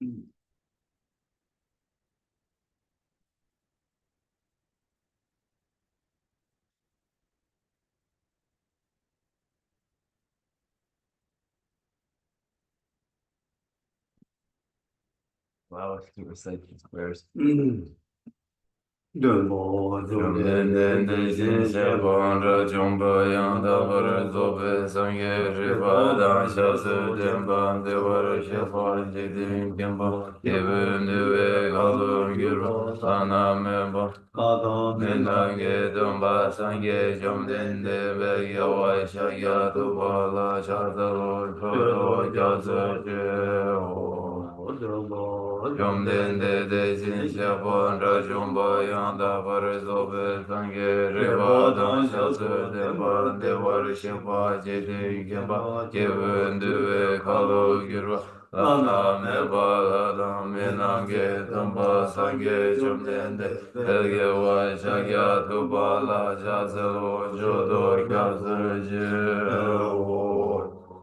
Allow us to recite these prayers. Yomden de jin shabon ra jomba yang da bar zo be sangye re ba dan sha su de ba de war shi ba je de ge ba ge wen de ve ka lo gyur ba la na me ba la la me na ge dam ba sangye jomden de ge wa sha gya tu ba la sha se lo jo do kya se je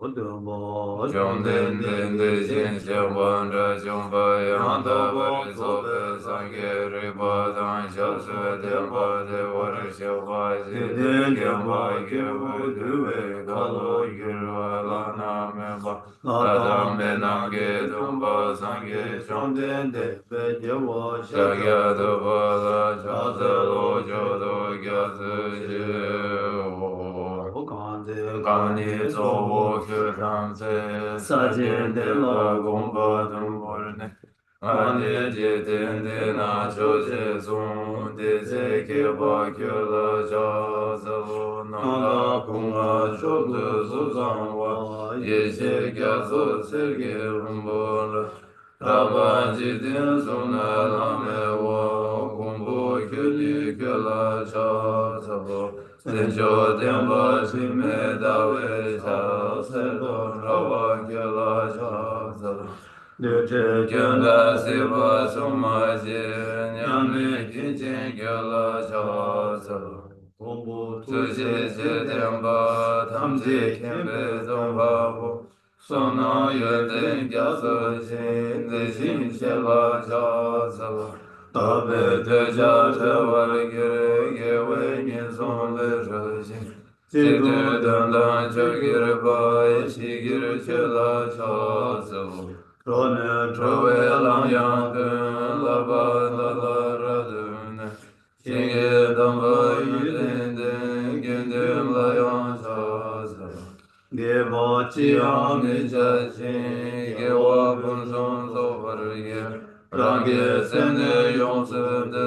Jomden den de jin shabon ra jomba yang da bar zo be sangye re ba dan sha su de ba de war shi ba je de ge ba ge wen de ve ka lo gyur ba la na me ba Adam menange dumba sangye shomden de be jewo shagya duba la chaza lo jodo gyatsu je kani tsobo kyu tamse sajen de la gomba dumbor ne ane je ten de na cho je zon de ze ke ba kyu la chaza lo nanga kunga chodu zuzan wa ye je gyatsu serge rumbor Rabba jidin suna lame wo kumbu kyuli kyula cha sabo Sencho tenpa shime dawe cha sedo Rabba kyula cha sabo Kyunda sipa suma ji nyame kinchin kyula cha sabo Tsuji si tenpa tamji kempe zomba bo Sona yönden gyasa shin de shin shela cha sala tabe te cha war gire ge we ni son le shin si de dan dan cha gir ba shi gir chela cha sala ro ne tro we lang yang de la ba la la ra de ne shin ge dan ba yi den den gen de la yang cha sala ge bo chi ang ge cha chi ge wa bun song so par ge rang ge sen de yong se de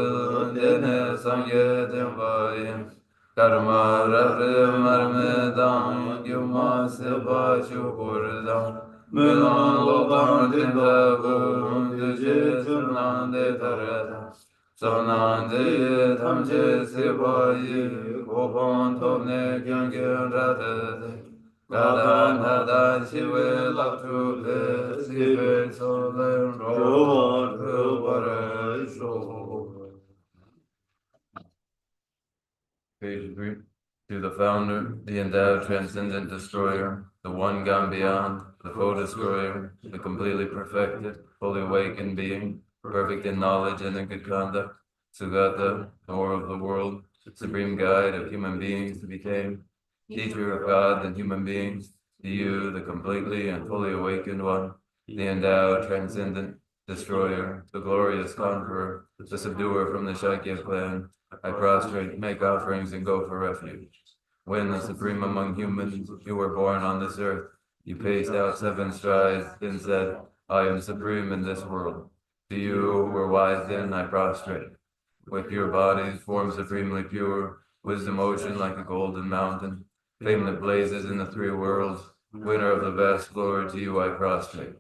ne sang ge de ba yin karma ra re mar me dang ge ma se ba chu gur dang me lan lo dang de da bu de je chun nan de tar da so nan de tham je se ba yi go bon to ne kyang ge ra de Gadan hadan shiwe laktu le sive solen rovan ruvare sho. Page 3. To the founder, the endowed transcendent destroyer, the one gone beyond, the foe-destroyer, the completely perfected, fully awakened being, perfect in knowledge and in good conduct, Sugata, knower of the world, supreme guide of human beings to became, teacher of God and human beings, to you, the completely and fully awakened one, the endowed transcendent destroyer, the glorious conqueror, the subduer from the Shakya clan, I prostrate, make offerings, and go for refuge. When the supreme among humans, you were born on this earth, you paced out 7 strides, then said, I am supreme in this world. To you who were wise then, I prostrate. With your bodies, form supremely pure, wisdom ocean like a golden mountain, fame that blazes in the 3 worlds, winner of the vast glory, to you I prostrate.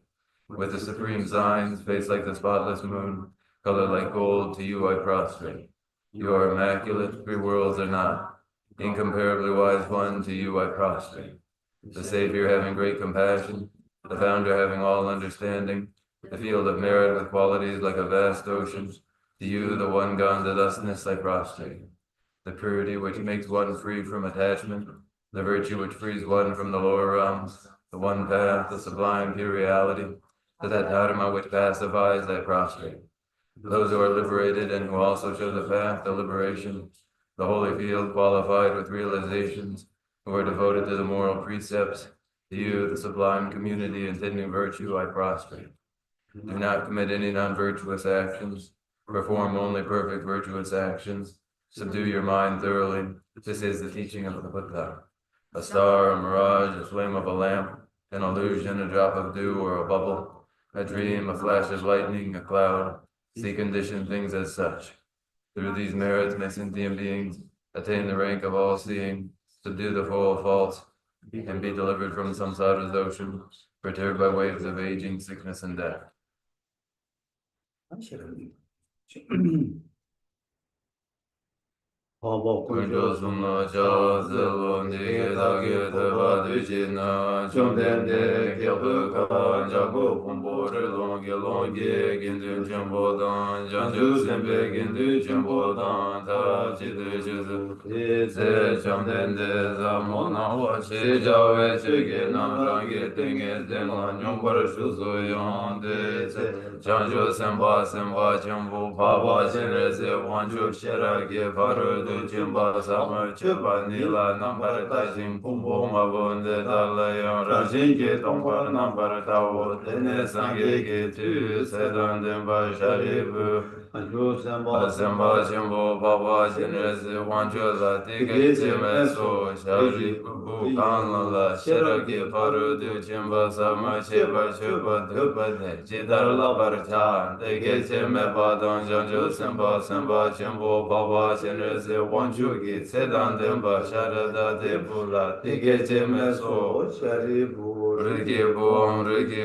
With the supreme signs, face like the spotless moon, color like gold, to you I prostrate. You are immaculate, 3 worlds are not. Incomparably wise one, to you I prostrate. The Savior having great compassion, the Founder having all understanding, the field of merit with qualities like a vast ocean, to you, the one gone to thusness, I prostrate. The purity which makes one free from attachment, the virtue which frees one from the lower realms, the one path, the sublime pure reality, To that dharma which pacifies, I prostrate. Those who are liberated and who also show the path to liberation, the holy field qualified with realizations, who are devoted to the moral precepts, to you, the sublime community intending virtue, I prostrate. Do not commit any non-virtuous actions. Perform only perfect virtuous actions. Subdue your mind thoroughly. This is the teaching of the Buddha. A star, a mirage, a flame of a lamp, an illusion, a drop of dew or a bubble, a dream, a flash of lightning, a cloud. See conditioned things as such. Through these merits may sentient beings attain the rank of all-seeing, subdue the four faults, and be delivered from samsara's ocean, perturbed by waves of aging, sickness, and death. Kunjo sumna cha zelo nige dage taba dujina chomdende kyabu kaba jago kumbo rilonge longe gindu jumbo dan janju sembe gindu jumbo dan ta jidu jidu se chomdende zamona wa che jawe chege nam range tenge zema nyombar shuzo yonde se janju semba semba jumbo paba chenre se wanchu shera ge paru Jimba Summer Chiba Nila number Tajin Pumbo Mabunde Dalayan Rajinki Tomba number Tawo Tene Sangi Tu Sedan Demba Sharibu Asemba Jimbo Baba Jinres Wanjula Tige Jimeso Sharibu Kanala Shiraki Paru Du Jimba Summer Chiba Chiba Dubade Jidar Labarchan Tige Jime Badon Janjo Semba Semba Jimbo Baba Jinres Wanjugi Sedan Demba Sharada Debula Tige Jemeso Sharibu Rigi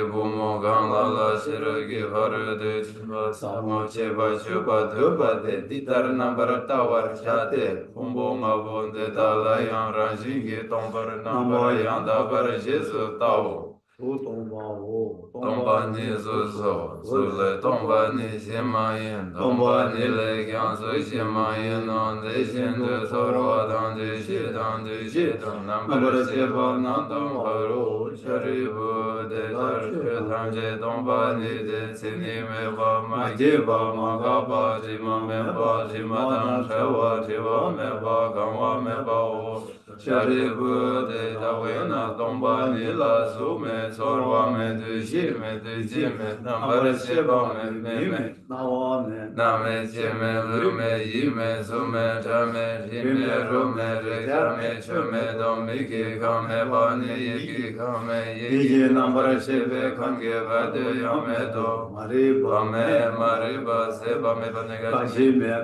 Bumo Gangala Shiragi Harudu Jimba Samo Cheba Chuba Duba De Ditar Number Tower Shate Umbo Mabunde Dalayan Ranjingi Tombar Number Yanda Bar Jesu Tao Tomba ni zuzo, zule tomba ni shimayin, tomba ni le kyang su shimayin, non de shin de sorwa dan de shi dan de shi dan, nambar shiba nan dong haru, sharibu de tar shi tam je tomba ni de sini me ba ma ji ba ma ga ba ji ma me ba ji ma dan shewa ji wa me ba gang wa me ba o, sharibu de ta we na tomba ni la su me sorwa me de shi me de ji me nambar shiba me me Name Jime Lume Yime Sume Tame Jime Rume Rekame Shume Domiki Kame Bani Yiki Kame Yiki Nambar Shibe Kange Vade Yame Do Mariba Seba Me Banega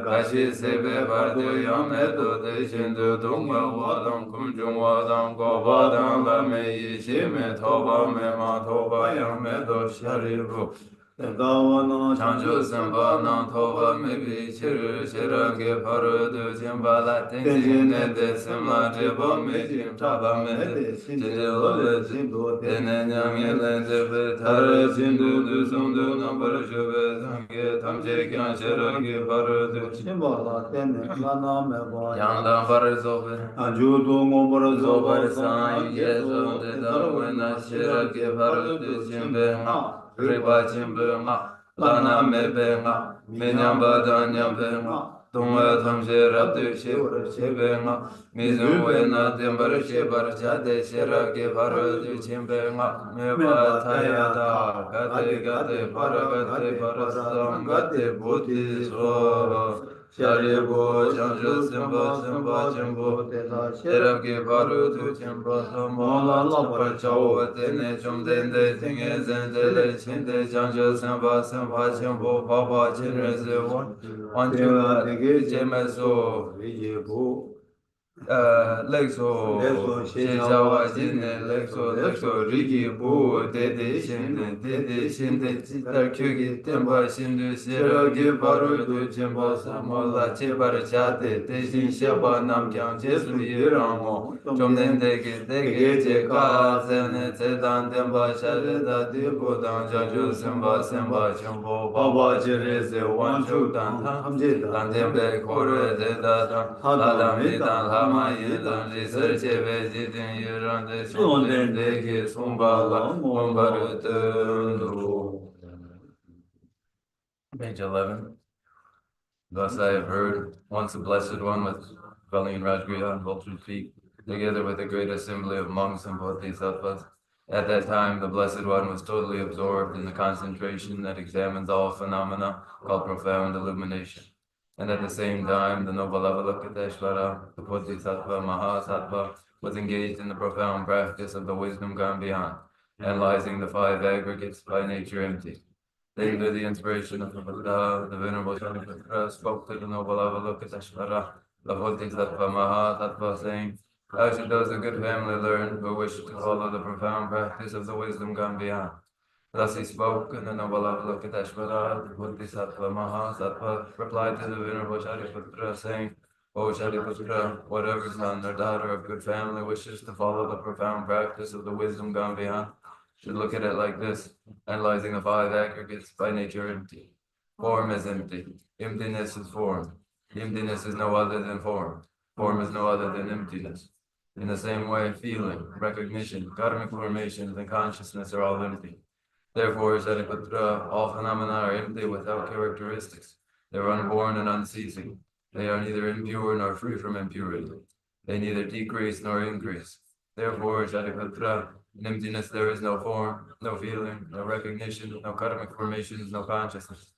Kashi Sebe Vade Yame Do Deshindu Dunga Wadam Kumjung Wadam Govadam Lame Yishime Toba Me Ma Toba Yame Do Sharibu Chanju Samba Nam Toba Mebi Chiru Shirake Parudu Jimba Latin Nede Simla Jiba Mejim Taba Mede Jijila Jimbo Tene Nyamile Debe Tare Jindu Sundu Nambar Shube Zange Tamje Kyan Shirake Parudu Jimba Latin Lana Meba Yanda Bar Zobe Anjudu Ngombar Zobar San Yezo De Darwena Shirake Parudu Jimbe Riba Jimbe Lana Mebe Menyamba Danyambe Tunga Tamse Rabdu Shebe Mizuwena Dembar Shebar Jade Shirake Parudu Jimbe Meba Tayada Gate Paragate Parasam Gate Buddhismo Sharibu Janju Simba Jimbo Shirake Parudu Jimbo Mola Lapar Chau Tene Chumdende Tinge Zendele Chinde Janju Simba Jimbo Baba Chinreze Wanju Jemeso Lexo Shejawa Jine Lexo Rigi Bu Dede Shinde Jitar Kyugi Temba Shindu Shiragi Parudu Jimbo Samola Chibar Chate Teshin Sheba Namkyang Jesu Yirango Chomdende Dege Cheka Zene Tedan Temba Shareda Dibu Dan Janju Simba Jimbo Baba Jireze Wanju Dan Tembe Kore Deda Dan Ladam Ma yidan li serçe ve zidin yırande son dendeki son bağla on barı döndü. Page 11. Thus I have heard, once a blessed one was dwelling in Rajgriha on Vulture's Peak, together with a great assembly of monks and bodhisattvas. At that time, the Blessed One was totally absorbed in the concentration that examines all phenomena, called profound illumination. And at the same time, the noble Avalokiteshvara, the Bodhisattva Mahasattva, was engaged in the profound practice of the wisdom gone beyond, analyzing the five aggregates by nature empty. Under the inspiration of the Buddha, the Venerable Shariputra spoke to the noble Avalokiteshvara, the Bodhisattva Mahasattva, saying, how should those of good family learn who wish to follow the profound practice of the wisdom gone beyond? Thus he spoke, and the noble Avalokiteshvara, the Bodhisattva Mahasattva, replied to the Venerable Shariputra, saying, O Shariputra, whatever son or daughter of good family wishes to follow the profound practice of the wisdom gone beyond, should look at it like this, analyzing the five aggregates by nature empty. Form is empty. Emptiness is form. Emptiness is no other than form. Form is no other than emptiness. In the same way, feeling, recognition, karmic formations, and consciousness are all empty. Therefore, Shariputra, all phenomena are empty without characteristics. They are unborn and unceasing. They are neither impure nor free from impurity. They neither decrease nor increase. Therefore, Shariputra, in emptiness there is no form, no feeling, no recognition, no karmic formations, no consciousness.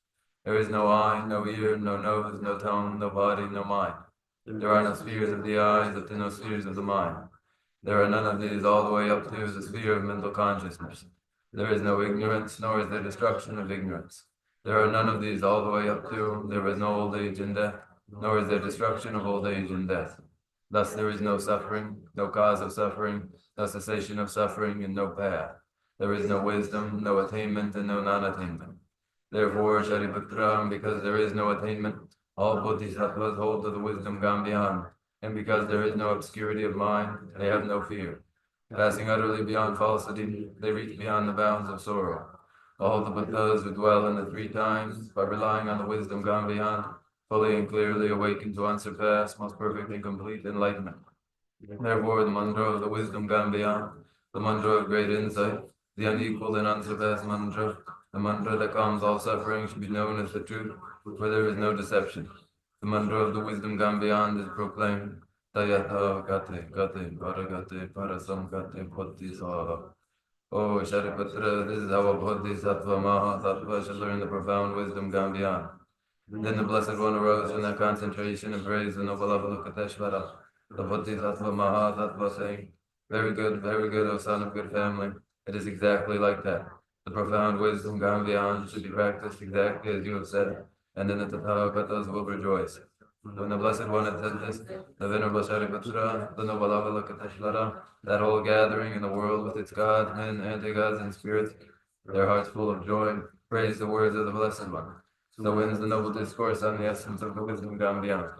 There is no eye, no ear, no nose, no tongue, no body, no mind. There are no spheres of the eyes, up to no spheres of the mind. There are none of these all the way up to the sphere of mental consciousness. There is no ignorance, nor is there destruction of ignorance. There are none of these all the way up to, there is no old age and death, nor is there destruction of old age and death. Thus there is no suffering, no cause of suffering, no cessation of suffering, and no path. There is no wisdom, no attainment, and no non-attainment. Therefore, Shariputra, because there is no attainment, all bodhisattvas hold to the wisdom gone beyond, and because there is no obscurity of mind, they have no fear. Passing utterly beyond falsity, they reach beyond the bounds of sorrow. All the Buddhas who dwell in the three times, by relying on the wisdom gone beyond, fully and clearly awaken to unsurpassed, most perfect and complete enlightenment. Therefore, the mantra of the wisdom gone beyond, the mantra of great insight, the unequaled and unsurpassed mantra, the mantra that calms all suffering should be known as the truth, for there is no deception. The mantra of the wisdom gone beyond is proclaimed, Tayatha Gate, Gate, Paragate, Parasamgate, Bodhisattva. Oh, Shariputra, this is how a Bodhisattva Mahasattva should learn the profound wisdom gone beyond. Then the Blessed One arose from that concentration and praised the noble Avalokiteshvara, the Bodhisattva Mahasattva, saying, very good, O son of good family. It is exactly like that. The profound wisdom gone beyond should be practiced exactly as you have said, and then the Tathagatas will rejoice. When the Blessed One had said this, the Venerable Shariputra, the noble Avalokiteshvara, that whole gathering in the world with its gods, men, anti-gods, and spirits, their hearts full of joy, praised the words of the Blessed One. So ends the noble discourse on the essence of the wisdom gone beyond.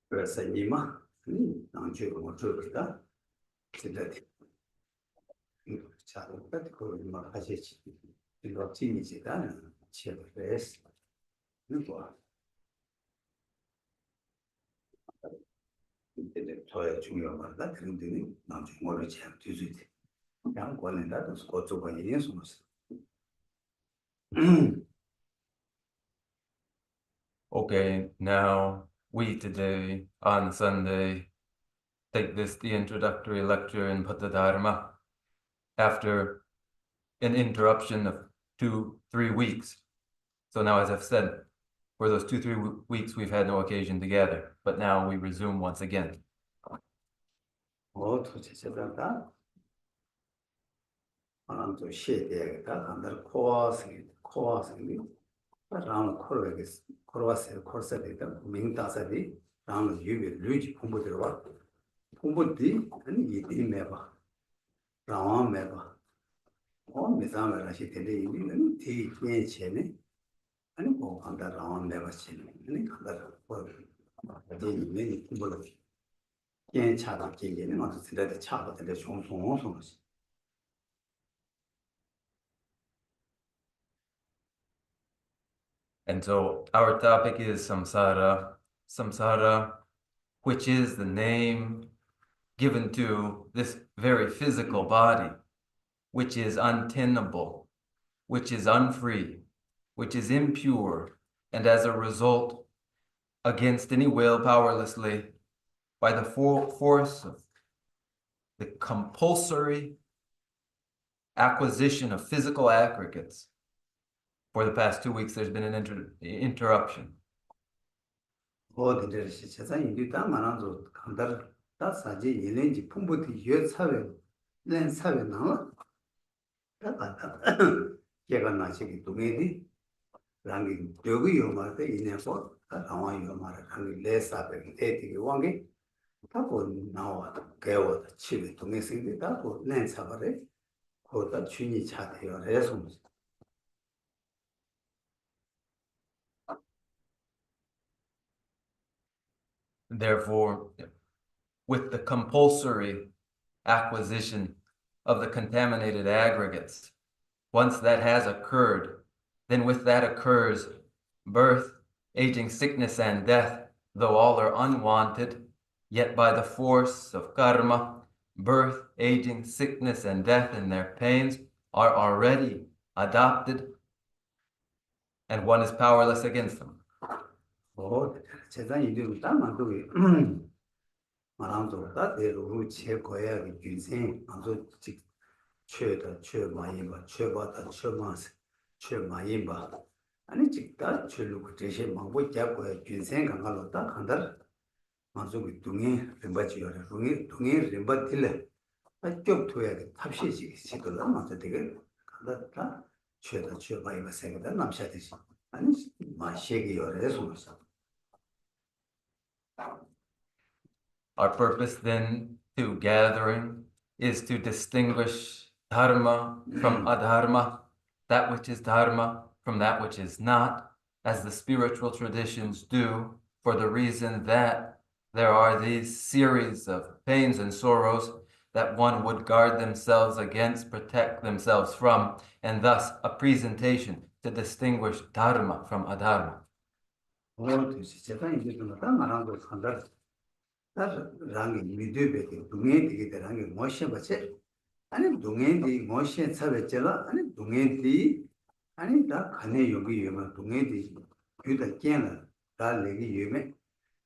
그래서 이마 나중에 뭐 저기다 진짜지 자 똑같이 그만 하시지 이거 진이지다 치료했어 이거 근데 저의 중요한 거다 그런 데는 나중에 모르지 않고 뒤지지 그냥 권한다도 그쪽은 이게 숨었어 Okay, now we today, on Sunday, take this, the introductory lecture in Patadharma, after an interruption of 2-3 weeks. So now, as I've said, for those 2-3 weeks, we've had no occasion to gather, but now we resume once again. 도대체다 아무도 시대가 간다 코와생이 라는 코르와세 코르세다 민다사디 라는 유비 루지 풍부들와 풍부디 아니 이메바 라와 메바 미사메라 시테데 이는 티 괜찮네 아니 뭐 간다 라와 메바 치네 아니 간다 뭐 이메니 풍부로 괜찮아 기계는 어떤 세대에 차거든요 종송송송 And so our topic is samsara. Samsara, which is the name given to this very physical body, which is untenable, which is unfree, which is impure, and as a result, against any will, powerlessly, by the force of the compulsory acquisition of physical aggregates. For the past 2 weeks, there's been an interruption. Therefore, with the compulsory acquisition of the contaminated aggregates, once that has occurred, then with that occurs birth, aging, sickness, and death, though all are unwanted, yet by the force of karma, birth, aging, sickness, and death and their pains are already adopted, and one is powerless against them. 아니 직다 줄로 대시 망고 잡고 균생 강가로 딱 한달 만족이 동에 렘바지요라 동에 렘바딜레 좀 둬야 돼 탑시지 시도를 맞아 되게 간다 최다 최바이가 생각다 남샤듯이 아니 마시게 요래서 Our purpose then to gathering is to distinguish dharma from adharma, that which is dharma from that which is not, as the spiritual traditions do, for the reason that there are these series of pains and sorrows that one would guard themselves against, protect themselves from, and thus a presentation to distinguish dharma from adharma. 아니 동행이 모션 사회잖아 아니 동행이 아니 다 간에 여기 유면 동행이 규다 깨나 다 내기 유면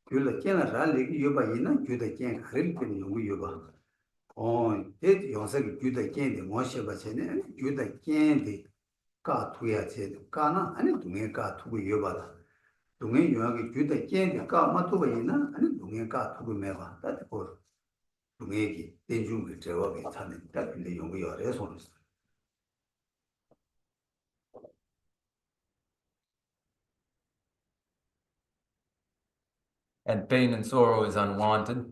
규다 깨나 다 내기 유바이나 규다 깨 가릴게 여기 유바 대 영상이 규다 깨인데 모션 받잖아 규다 깨인데 까 투야지 까나 아니 동행 까 투고 유바다 동행 유하게 규다 깨인데 까 맞도바이나 아니 동행 까 투고 매바 다 고 동행이 대중을 제어하게 하는 딱인데 용이 어려서 손을 And pain and sorrow is unwanted,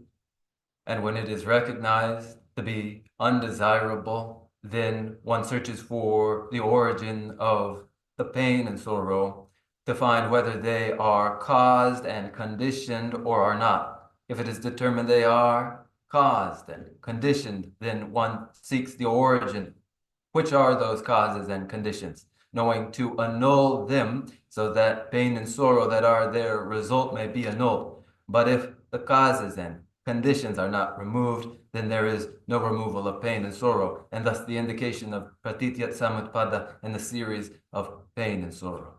and when it is recognized to be undesirable, then one searches for the origin of the pain and sorrow to find whether they are caused and conditioned or are not. If it is determined they are caused and conditioned, then one seeks the origin. Which are those causes and conditions? Knowing to annul them so that pain and sorrow that are their result may be annulled. But if the causes and conditions are not removed, then there is no removal of pain and sorrow, and thus the indication of pratitya samutpada in the series of pain and sorrow.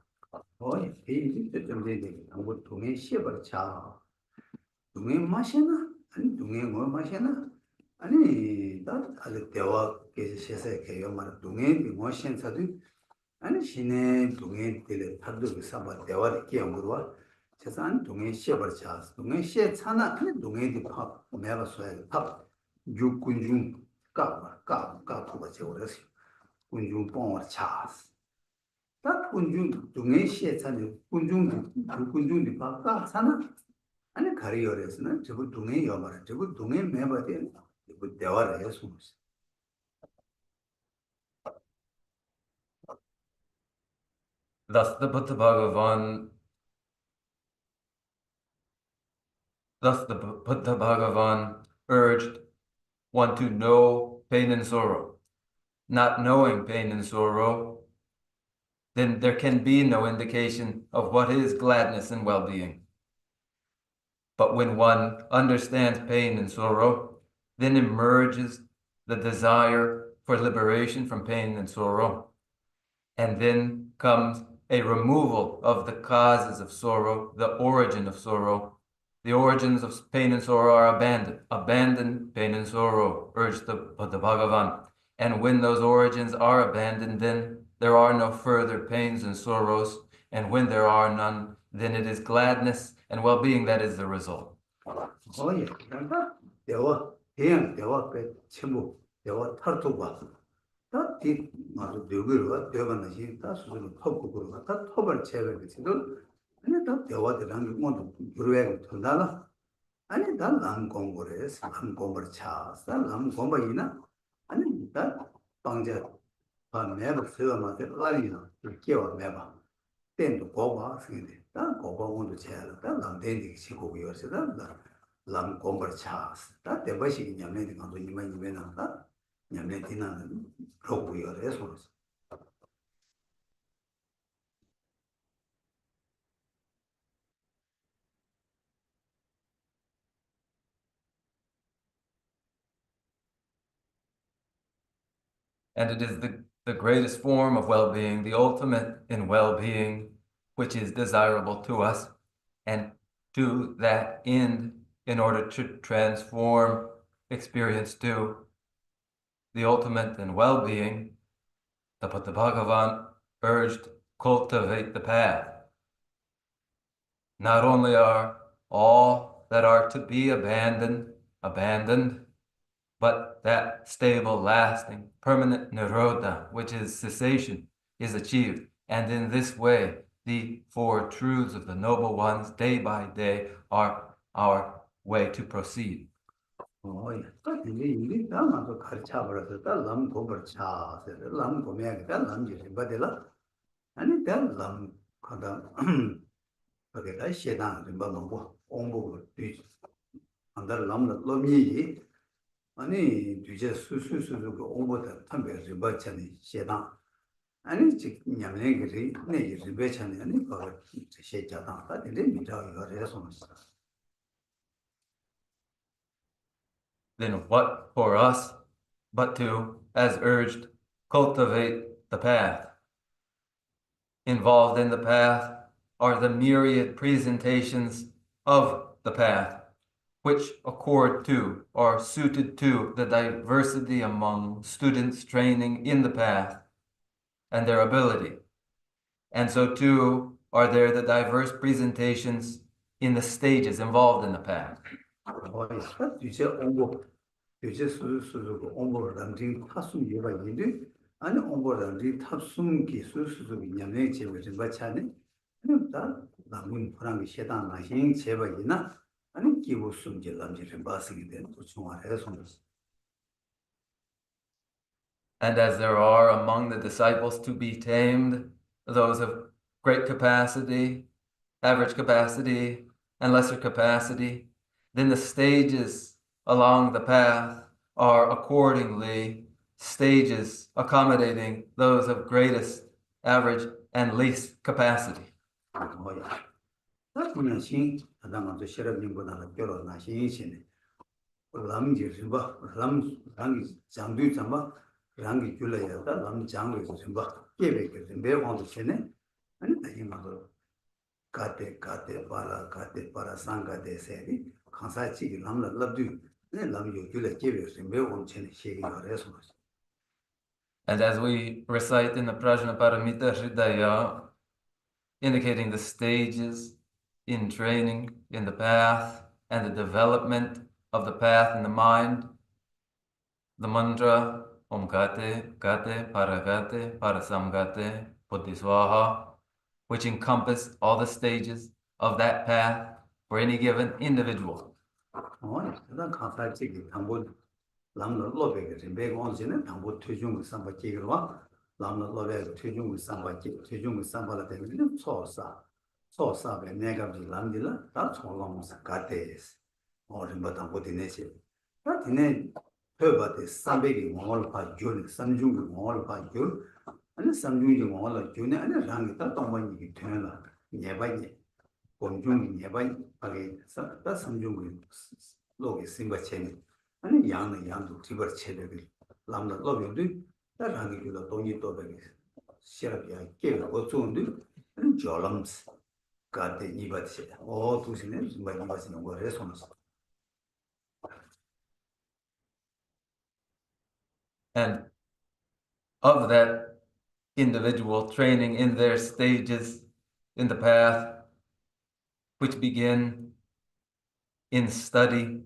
아니 나 아직 대화 계속해서 개요 말 동행 모션 사도 아니 신의 동행들의 타도 삼아 대화를 끼어물어 세상 동행 시험을 차 동행 시에 차나 아니 동행이 팝 내가 써야 팝 육군중 까까 그거 제거했어 군중 뽕을 차스 딱 군중 동행 시에 차는 군중이 팝까 차나 아니 가리어에서는 저거 동행 여말 저거 동행 매버데 대화를 해서 Thus the Buddha Bhagavan urged one to know pain and sorrow. Not knowing pain and sorrow, then there can be no indication of what is gladness and well-being. But when one understands pain and sorrow, then emerges the desire for liberation from pain and sorrow. And then comes a removal of the causes of sorrow, the origin of sorrow. The origins of pain and sorrow are abandoned. Abandon pain and sorrow, urged the Bhagavan. And when those origins are abandoned, then there are no further pains and sorrows. And when there are none, then it is gladness and well-being that is the result. Oh, yeah. 대화, 대양, 대화, 전부, 대화, 탈투가. 다 뒤, 맞아, 누구를, 대화는 시, 다 수준을 톱고 그러고, 다 톱을 채우게 되도, 아니, 다 대화들한 게 모두 유래가 된다나? 아니, 다 남 공부를 해서, 남 공부를 차서, 남 공부이나? 아니, 다 방제, 매번 세워마다 라리나, 깨워 매번. 땐도 고바, 생긴데, 다 고바 온도 채야 다 남대인이 시고 요새, lam gombar chas ta de bashi ki nyamne de kanto nima na ta nyamne dina roku yo re so. And it is the greatest form of well-being, the ultimate in well-being, which is desirable to us. And to that end, in order to transform experience to the ultimate in well-being, the Bhagavan urged, cultivate the path. Not only are all that are to be abandoned, but that stable, lasting, permanent nirodha, which is cessation, is achieved. And in this way, the four truths of the noble ones, day by day, are our way to proceed. Oh, yeah. Ini 다 맞아 가르쳐 버려서 다 람 고버 차. 람 고메가 다 람지 받으라. 아니 람 가다 그게 다 시당 좀 봐놓고 공부 뒤 안다 람도 로미지 아니 뒤제 수수수수 그 공부다 탐배 좀 받자니 시당 아니 즉 냠내 그리 내 리베찬이 아니 그거 시자다 다 근데 미자 이거 해서 Then what for us but to, as urged, cultivate the path? Involved in the path are the myriad presentations of the path, which accord to or suited to the diversity among students training in the path and their ability. And so too are there the diverse presentations in the stages involved in the path. 뒤제 공부 뒤제 수수수 공부를 담진 타숨 예가 있는데 아니 공부를 담진 타숨 기수수수 냠내 제가 좀 받자네 그러니까 남은 프랑이 시당 나신 제바이나 아니 기부 숨지 남지 좀 봐서게 된 중앙에서 And as there are among the disciples to be tamed, those of great capacity, average capacity, and lesser capacity, then the stages along the path are accordingly stages accommodating those of greatest, average, and least capacity. 그냥신 하다가도 시럽님보다는 결혼 나신이시네. 람지 좀 봐. 람이 장도 좀 봐. 람이 줄래야 다 람장을 좀 봐. 깨베게 좀 배워도 되네. 아니 다이마도 가테 바라 상가데 세리 간사치 람라 랍두 네 람이 줄래 깨베 좀 배워도 되네. 시기가 해서 And as we recite in the Prajnaparamita Hridaya, indicating the stages in training in the path and the development of the path in the mind, the mantra Om Gate, Parasamgate, Bodhiswaha, which encompass all the stages of that path for any given individual. 일단 간사치 당보 람라 로베게 좀 배워지는 당보 퇴중 삼바 기르와 람라 로베게 퇴중 삼바 퇴중 삼바라 되면 소사베 내가 람딜라 다 총롱사 가테스 어림바다 보디네시 다 디네 페바데 삼베기 몽월 파줄 삼중기 몽월 파줄 아니 삼중기 몽월 줄네 아니 랑이다 동반이 되나 예바이 공중이 예바이 하게 다 삼중기 로게 심바체니 아니 양은 양도 지버 체력이 남다 로비도 다랑이 그도 돈이 또 되게 시럽이야 깨가 어쩌는데 아니 졸음스 가데 이바치 두시네 정말 이바치는 거래 손으로 And of that individual training in their stages in the path, which begin in study.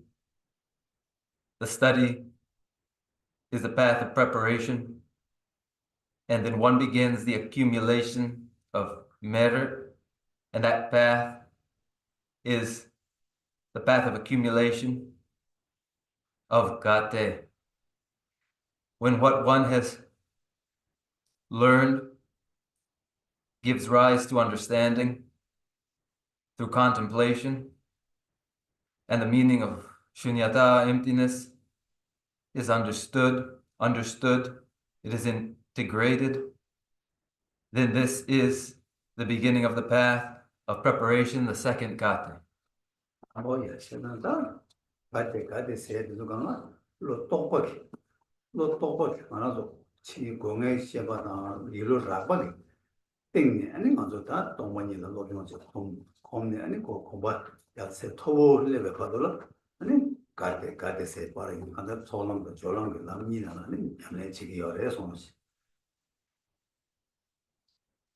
The study is the path of preparation. And then one begins the accumulation of merit, and that path is the path of accumulation of gate. When what one has learned gives rise to understanding through contemplation, and the meaning of shunyata, emptiness, is understood, it is integrated, then this is the beginning of the path of preparation, the second gate. 뭐야 세나다 가데 세도 가나 로 똑똑이 만나서 치공의 시바나 리로 라바리 땡네 아니 먼저 다 동원이는 로비면서 공네 아니 고바 야세 토보를 받으러 아니 가데 세 바리 간다 소롱도 조롱도 남니나는 양내 지기 열에 손시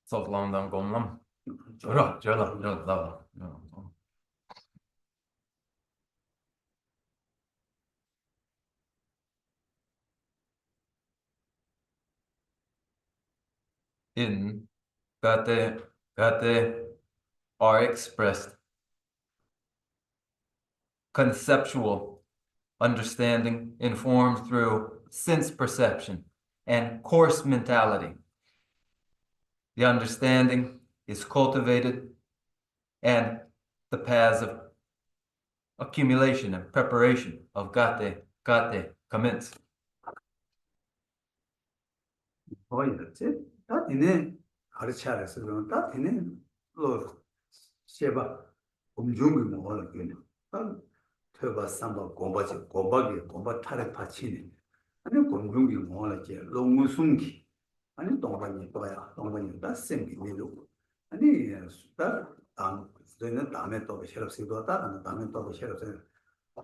Sovlamdan gomlam. Jala. In gate are expressed conceptual understanding informed through sense perception and coarse mentality. The understanding is cultivated and the paths of accumulation and preparation of gate commence. 뭐였지? 다 되네 가르쳐야겠어 그러면 다 되네 로 셰바 음중이 뭐를 끼네 퇴바 삼바 공바 타래 파치네 아니 공중이 뭐를 끼 롱무숭기 아니 동반이 또야 동반이 다 생기네로 아니 다음 되는 다음에 또 새롭시도 다음에 또 새롭세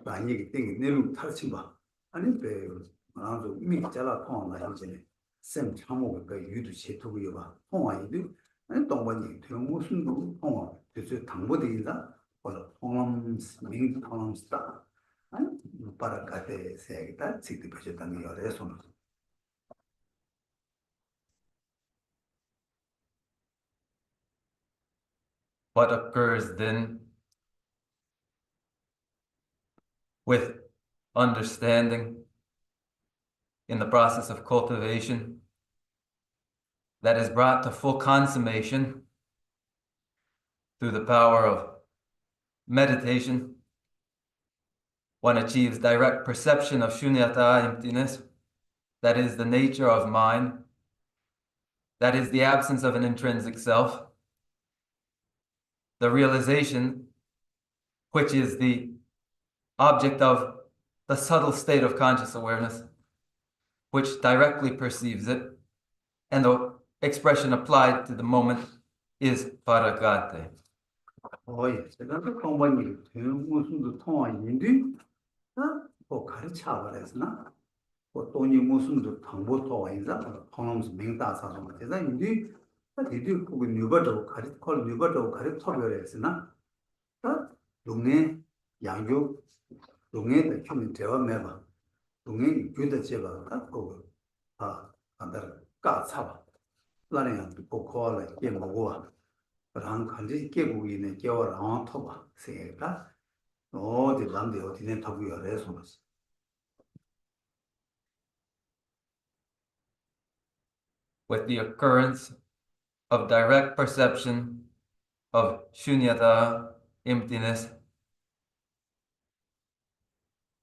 많이 땡이 내로 탈친 봐 아니 배 아주 미자라 통하나 이제 쌤 참고 그 유도 제토고 봐 통화이도 아니 동반이 무슨 통화 그래서 당보되기다 뭐 통함 민 통함스다 아니 para 가데 세기다 직접 보셨다는 거래 손 What occurs then with understanding in the process of cultivation that is brought to full consummation through the power of meditation? One achieves direct perception of shunyata, emptiness, that is the nature of mind, that is the absence of an intrinsic self, the realization, which is the object of the subtle state of conscious awareness, which directly perceives it, and the expression applied to the moment is paragate. 제가 그 공부하는 무슨도 통화인데 뭐 가르쳐 버렸으나 뭐 돈이 무슨도 당보 통화인자 통하면서 맹다사서 제가 인디 디디 그 뉴버도 가르쳐 버렸으나 동네 양교 동네 처음 대화 매봐 동네 교대 제가 갖고 안다 까차봐 라는 거 보고를 게 먹어 랑 간지 깨고 있는 겨울 안 터봐 세가 어디 남대 어디는 타고 열어서 With the occurrence of direct perception of shunyata, emptiness,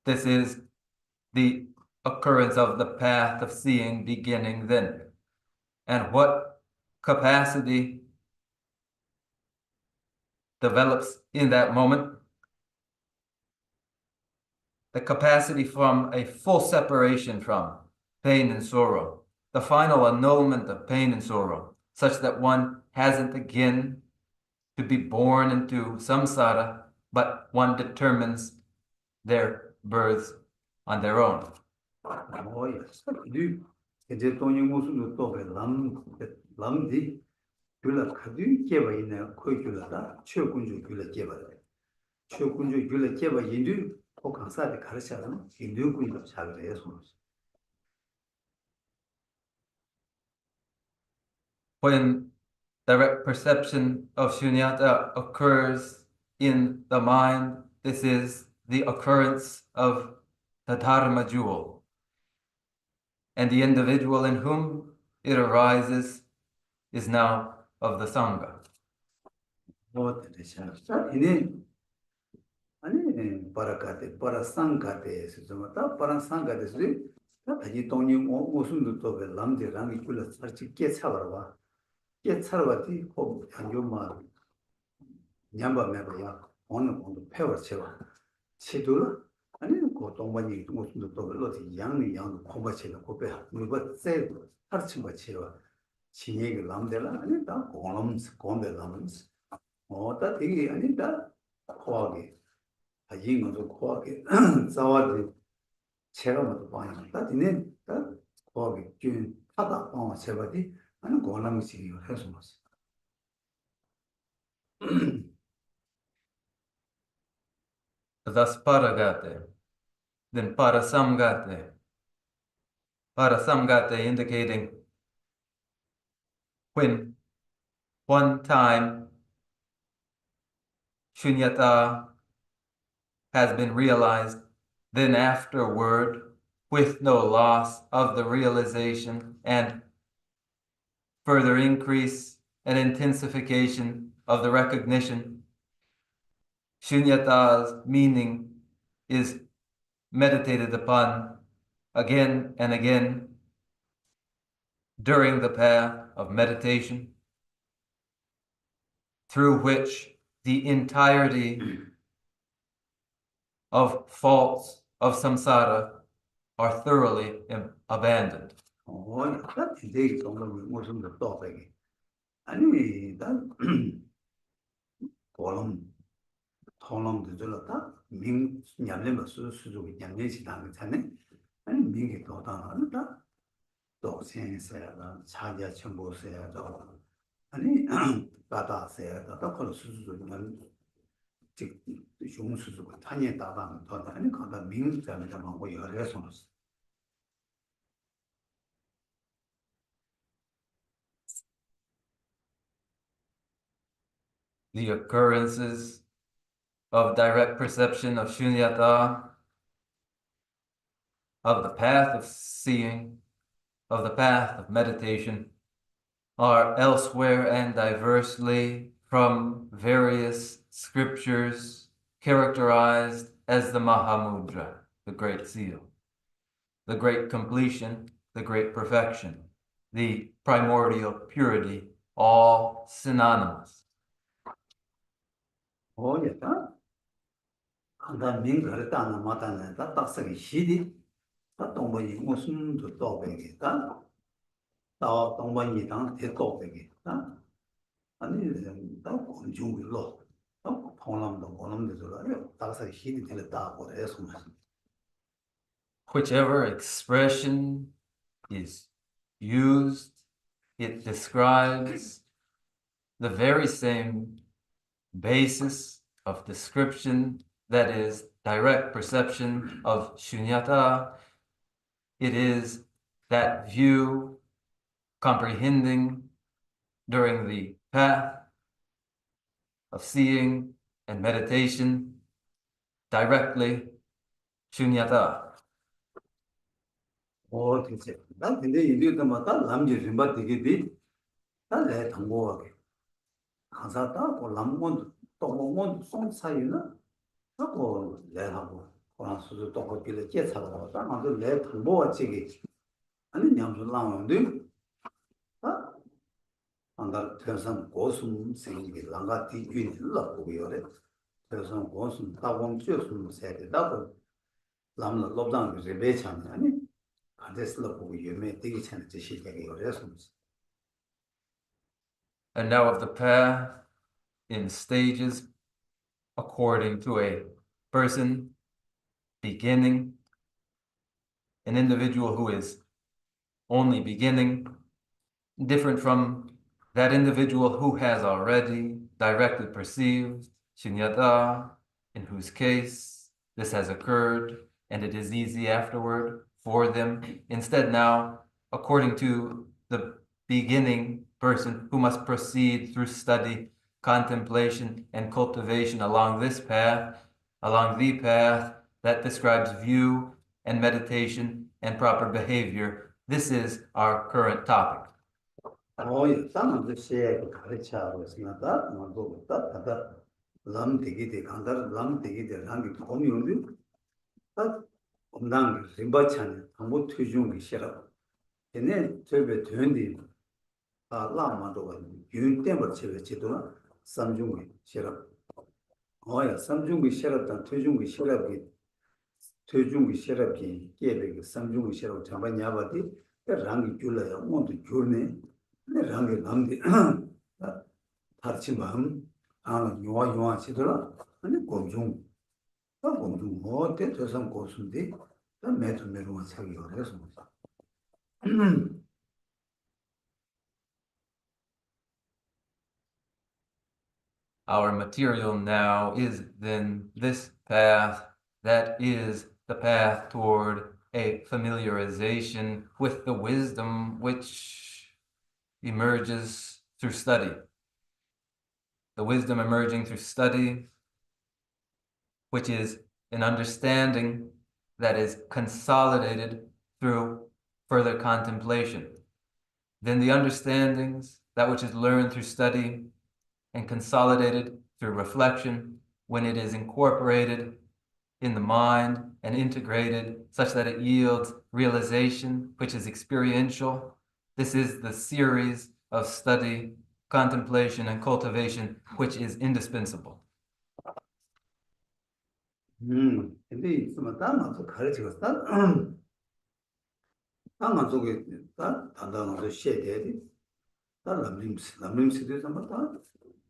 this is the occurrence of the path of seeing beginning then. And what capacity develops in that moment? the capacity from a full separation from pain and sorrow, the final annulment of pain and sorrow, such that one hasn't again to be born into samsara, but one determines their births on their own. Oh, yes. 이제 돈이 무슨 또 람디 줄라 카드 깨봐 있네. 거기 줄라다. 최군주 줄라 깨봐. 최군주 줄라 깨봐 인도 꼭 강사를 가르쳐라는 인도 군도 잘 해서. When direct perception of shunyata occurs in the mind, this is the occurrence of the dharma jewel. And the individual in whom it arises is now of the Sangha. 아니 바라카데 바라상가데 스즈마타 바라상가데스 다지 돈이 무슨도 또 람데랑 이끌어 살지 깨차버와 깨차버디 호 안요마 냠바메바야 어느 정도 패워 채워 치도라 아니 그 동반이 무슨도 또 로지 양이 고바체가 고배 누가 세 하르친 거 채워 진행이 람데라 아니 다 고놈스 람스 다 되게 아니 다 코하게 이거도 코하게 자와지 체험도 많이 다 되네 다 코하게 균 하다 제바디 아니 고놈스 해서 맞어 Thus paragate, then parasamgate. Parasamgate indicating when one time shunyata has been realized, then afterward, with no loss of the realization and further increase and intensification of the recognition, shunyata's meaning is meditated upon again and again during the path of meditation, through which the entirety of faults of samsara are thoroughly abandoned. 다 되게 정말 무슨 또 되게 아니 다 통놈도 들었다 민 냠내면 수수도 냠내지 당을 찾네 아니 민게 또 당하다 또 센세야 차자 첨보세야 아니 바다세야 또 그런 수수도 즉 용수도 탄에 따다는 더 아니 가다 민자는 뭐 여러 손 The occurrences of direct perception of shunyata, of the path of seeing, of the path of meditation, are elsewhere and diversely from various scriptures characterized as the Mahamudra, the Great Seal, the Great Completion, the Great Perfection, the Primordial Purity, all synonymous. 다 간다 민거르다나 마다나 다 딱서기 시디 다 동번이 무슨 또 배기다 다 동번이 당 대도 배기다 아니 다 공중으로 통남도 저라 딱서기 시디 들었다 그래서 Whichever expression is used, it describes the very same basis of description, that is direct perception of shunyata. It is that view comprehending during the path of seeing and meditation directly shunyata. 진짜 난 근데 이들마다 남지 림바 되게 다내 당고하게 가사다 고 남몬 또몬 송 사이나 하고 내하고 그런 수도 또 거기를 깨차고 다만도 내 당고와 지기 아니 냠도 나오는데 아 안다 그래서 고숨 생기게 랑가 뒤균이 흘러보고 요래 그래서 고숨 따봉 쥐었으면 세대다고 람라 롭당 레베찬 아니 간데스라 보고 유메 되게 찬 지시되게 그래서 And now of the path in stages according to a person beginning, an individual who is only beginning, different from that individual who has already directly perceived shunyata, in whose case this has occurred and it is easy afterward for them. Instead now, according to the beginning person who must proceed through study, contemplation, and cultivation along this path, along the path that describes view and meditation and proper behavior. This is our current topic. 땅은 제 가르쳐하고 있습니다. 뭐도 다다 람 되기대 간다 람 되기대 람이 도움이 오는데 딱 엄당 림바찬 아무 투중이 싫어. 얘네 저배 되는데 라마도 윤 때문에 제가 지도나 삼중이 싫어. 삼중이 싫었다 투중이 싫어비 투중이 싫어비 깨베 삼중이 싫어 잠깐 야바디 랑이 줄어요. 뭐도 줄네. 랑이 남디 다치만 요아 치더라 아니 공중 어때 저선 고순데 매도 매로만 사기 그래서 Our material now is then this path that is the path toward a familiarization with the wisdom which emerges through study. The wisdom emerging through study, which is an understanding that is consolidated through further contemplation. Then the understandings, that which is learned through study and consolidated through reflection, when it is incorporated in the mind and integrated such that it yields realization, which is experiential. This is the series of study, contemplation, and cultivation, which is indispensable. 근데 있으면 땅만서 가르치고 땅만 속에 단단한 시에대디 람림스도 좀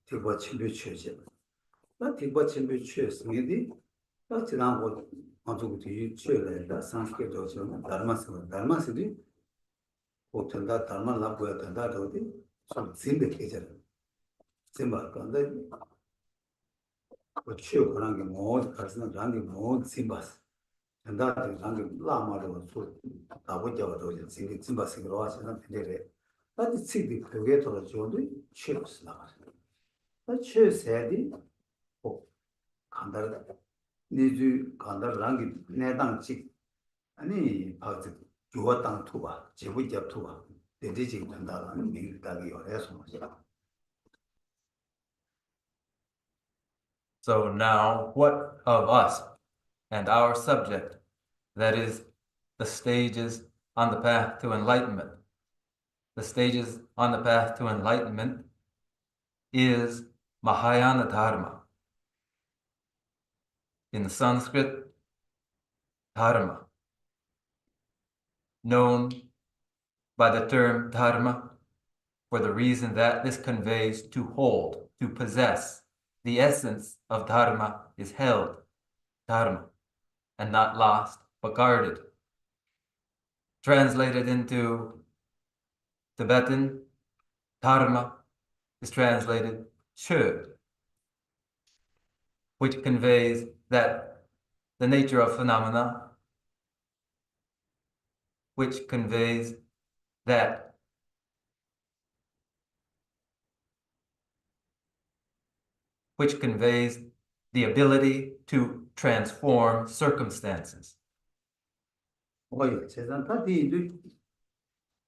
디바 침배 취해지 디바 침배 취했으니 지난 거 아주 뒤 취해라 상스케도 좀 달마스디 보통다 달마 라고야 된다 어디 좀 진배 계절 진바 근데 그 취해 그런 게 모두 가서는 장기 모두 진바스 된다 장기 라마로 소 다보자도 진기 진바스로 와서는 되게 아주 치디 그게 더 좋은데 취했어 나가서 취해서야지 간다 니주 간다랑기 내당직 아니 바지 주어당 투바 제부자 투바 대대직 된다라는 명백하게 요래서 So now, what of us and our subject, that is the stages on the path to enlightenment? The stages on the path to enlightenment is Mahayana Dharma. In Sanskrit, Dharma, known by the term Dharma for the reason that this conveys to hold, to possess. The essence of Dharma is held, Dharma, and not lost, but guarded. Translated into Tibetan, Dharma is translated Chö, which conveys that the nature of phenomena, which conveys that which conveys the ability to transform circumstances. 세상 다디도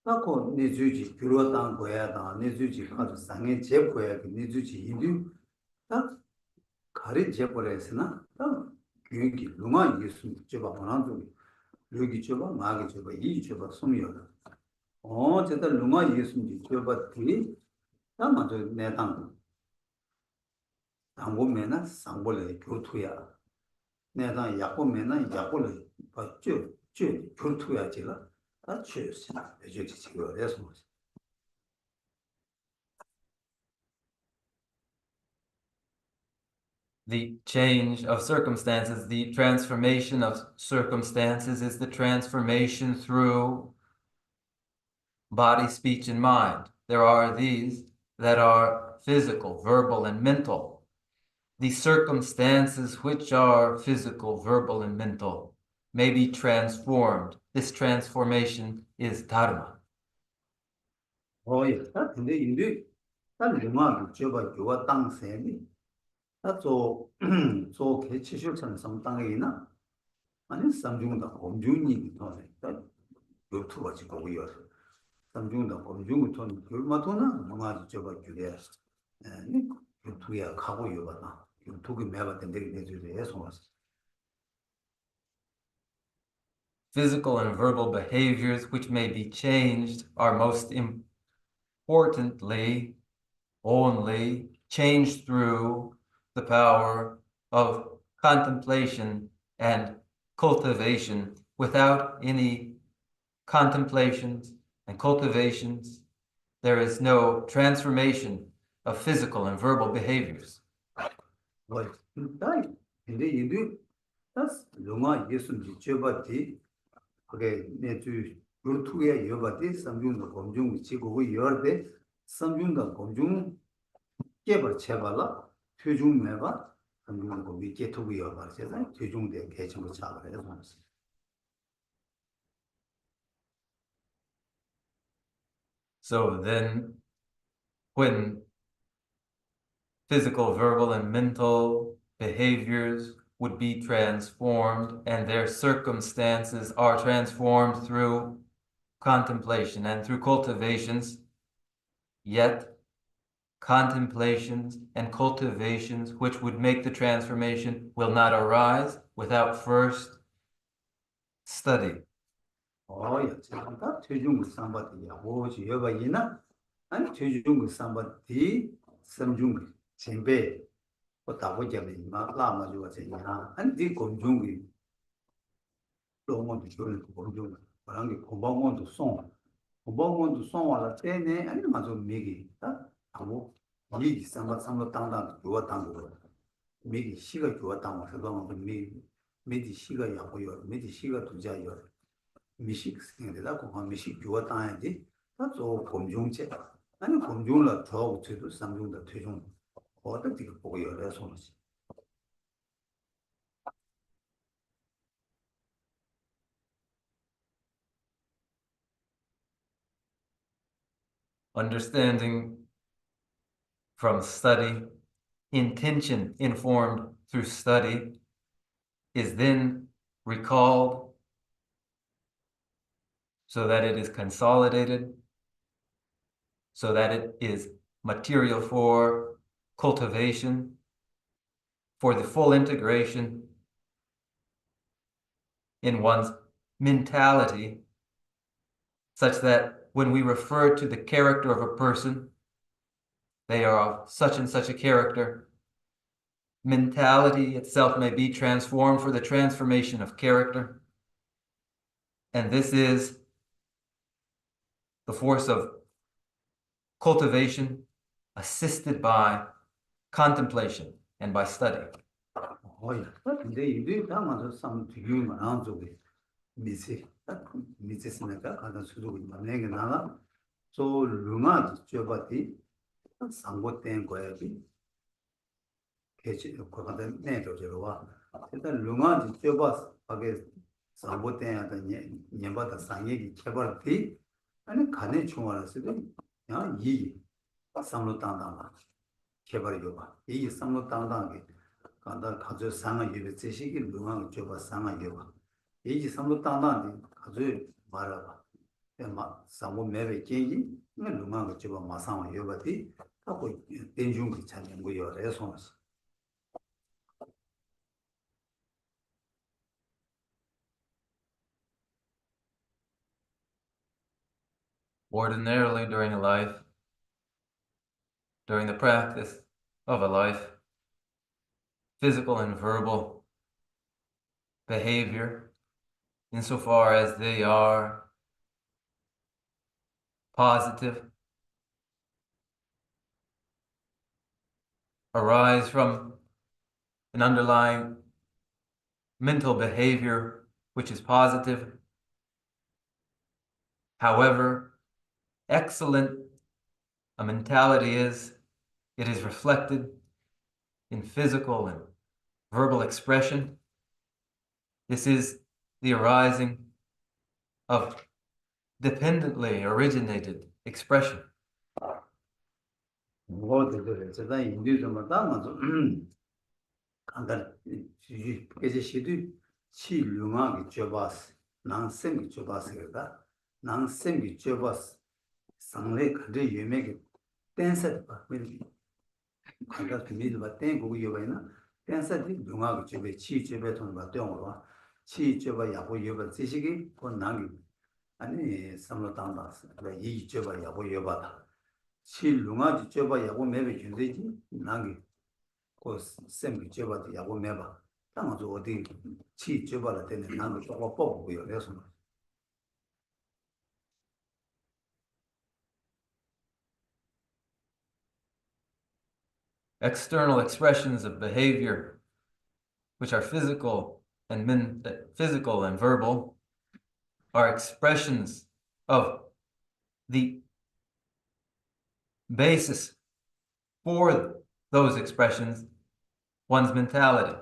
나고 내주지 들어왔던 거야다 내주지 가서 상에 제거야 내주지 이도 딱 가리 제거래서나 딱 교육이 루마 예수 줘봐 원한도 여기 줘봐 마게 줘봐 이 줘봐 숨이요 제가 루마 예수 줘봐 뒤 나마저 내당 당고면은 상볼에 교투야 내가 약고면은 약고를 The change of circumstances, the transformation of circumstances is the transformation through body, speech, and mind. There are these that are physical, verbal, and mental. The circumstances which are physical, verbal, and mental may be transformed. This transformation is dharma. 근데 인도 다른 영화도 줘봐 요와 땅 셈이 나또 저 개치실천 성당이나 아니 삼중다 검중이 더네 요투가 지고 오여 삼중다 검중이 더 얼마도나 뭐가 줘봐 주게 네 요투야 가고 요바나 요투가 매바 된데 내주래 해서 Physical and verbal behaviors which may be changed are most importantly only changed through the power of contemplation and cultivation. Without any contemplations and cultivations, there is no transformation of physical and verbal behaviors. 뭐 근데 인도 tas lunga yesun ji cheba ti age ne tu urtu ye yoba ti samjung da gomjung chi go yor de samjung da gomjung kebar chebala tyujung meba samjung go bi ke tu yor ba se da tyujung de ke chang cha ba de ma So then when physical, verbal, and mental behaviors would be transformed, and their circumstances are transformed through contemplation and through cultivations, yet contemplations and cultivations which would make the transformation will not arise without first study. 야 제가 tyujung samba ti ya wo ji yoba yina an tyujung samba ti samjung chembe 다고 되면 라마 주가 되냐 안디 공중이 로몬도 주는 공중 그런 게 공방원도 송와라 때네 아니 맞아 미기 아무 이 삼바 땅다 주와 땅도 미기 시가 주와 땅 그거 미디 시가 야고요 미디 시가 두자요 미식 생각되다 그거 미식 주와 땅이지 다저 공중체 아니 공중을 더 우체도 삼중도 퇴중 어떻게 보고 열어 손지 Understanding from study, intention informed through study is then recalled so that it is consolidated, so that it is material for cultivation, for the full integration in one's mentality, such that when we refer to the character of a person, they are of such and such a character. Mentality itself may be transformed for the transformation of character. And this is the force of cultivation assisted by contemplation and by study. 근데 이들 당하서 상 뒤만 안 좋게 미세스니까 가다 수도 만내게 나가 저 루마 줘봐디 상고 된 거야지 개치 거기다 내도 저와 일단 루마 줘봐 하게 상고 된 하던 년바다 상얘기 개발티 아니 간에 중앙에서도 야이 상로 땅땅 개발이 줘봐 이 상로 땅땅게 간다 가져 상아 예배 제시기 루마 줘봐 상아 예배 이 상로 땅땅게 가져 말아봐 마 상고 매베 계기 루마 줘봐 마상아 예배티 하고 된중기 찾는 거요 레송스 Ordinarily during a life, during the practice of a life, physical and verbal behavior insofar as they are positive, arise from an underlying mental behavior which is positive. However excellent a mentality is, it is reflected in physical and verbal expression. This is the arising of dependently originated expression. 아니 삼로당다스 이 줘봐 야고 여바다 실룽아지 줘봐 야고 매베 준대지 나기 고 셈기 줘봐도 야고 매봐 당아서 어디 치 줘봐라 되는 나도 저거 뽑고요 그래서 External expressions of behavior, which are physical and verbal, are expressions of the basis for those expressions, one's mentality.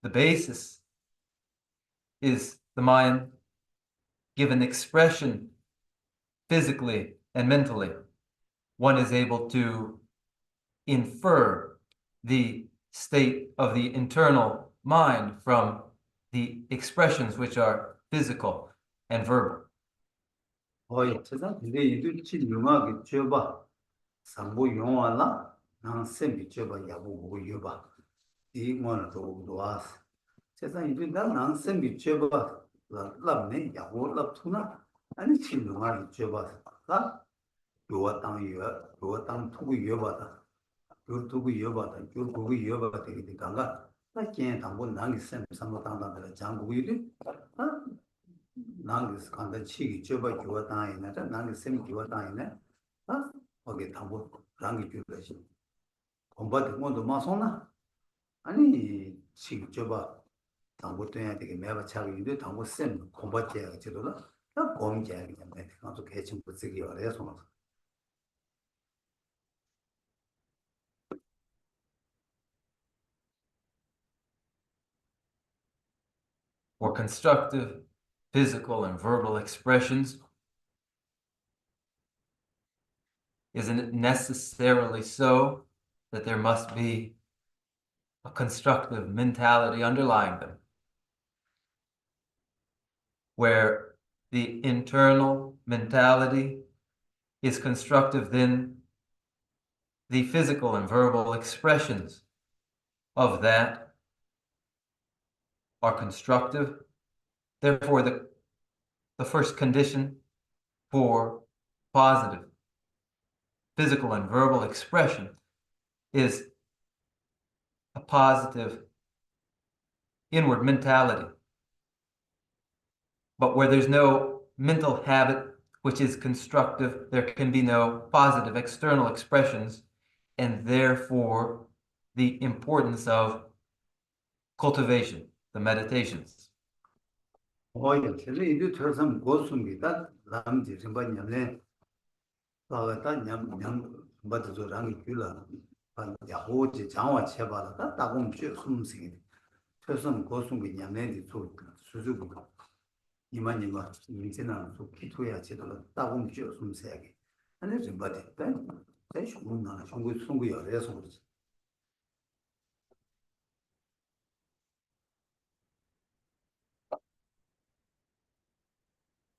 The basis is the mind given expression physically and mentally. One is able to infer the state of the internal mind from the expressions which are physical and verbal. 세상 근데 이들 치 융하게 줘봐 삼보 용화나 난 셈비 줘봐 야고 보고 여봐 이 뭐는 또 와서 세상 이들 난 셈비 줘봐 랍네 야고 랍투나 아니 치 융하게 줘봐 나 요와 땅 투고 여봐다 요 투고 여봐다 요 보고 여봐다 되게 간가 나 걔 당고 난이 셈 삼보 땅다들 장고 이리 나는 간다 치기 줘봐 주어 땅이네 나는 셈 주어 땅이네 거기 당고 랑이 줄듯이 공부도 뭐도 마소나 아니 치기 줘봐 당고 돼야 되게 매바 차기인데 당고 셈 공부해야 지도라 나 공부해야 되는데 가서 개침 붙이기 어려서 For constructive physical and verbal expressions, isn't it necessarily so that there must be a constructive mentality underlying them, where the internal mentality is constructive, then the physical and verbal expressions of that are constructive. Therefore, the first condition for positive physical and verbal expression is a positive inward mentality. But where there's no mental habit which is constructive, there can be no positive external expressions, and therefore the importance of cultivation, the meditations. 그래서 이제 들어선 고수입니다. 남지 좀 봤냐면 나가다 냠냠 받아서 랑이 줄라. 야호지 장화 쳐봐라. 따금 쥐 숨승이. 들어선 고수이냐면 저 수주고. 이만이마 민세나 저 기토야 제대로 따금 쥐 숨세게. 아니 좀 받았다. 대충 뭔가 송구 열어서 그러지.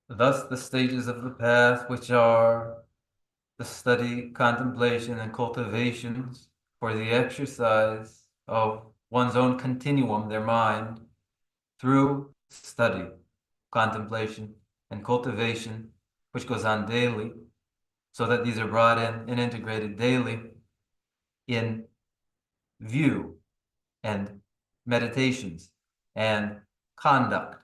Thus, the stages of the path, which are the study, contemplation, and cultivations for the exercise of one's own continuum, their mind, through study, contemplation, and cultivation, which goes on daily, so that these are brought in and integrated daily in view and meditations and conduct.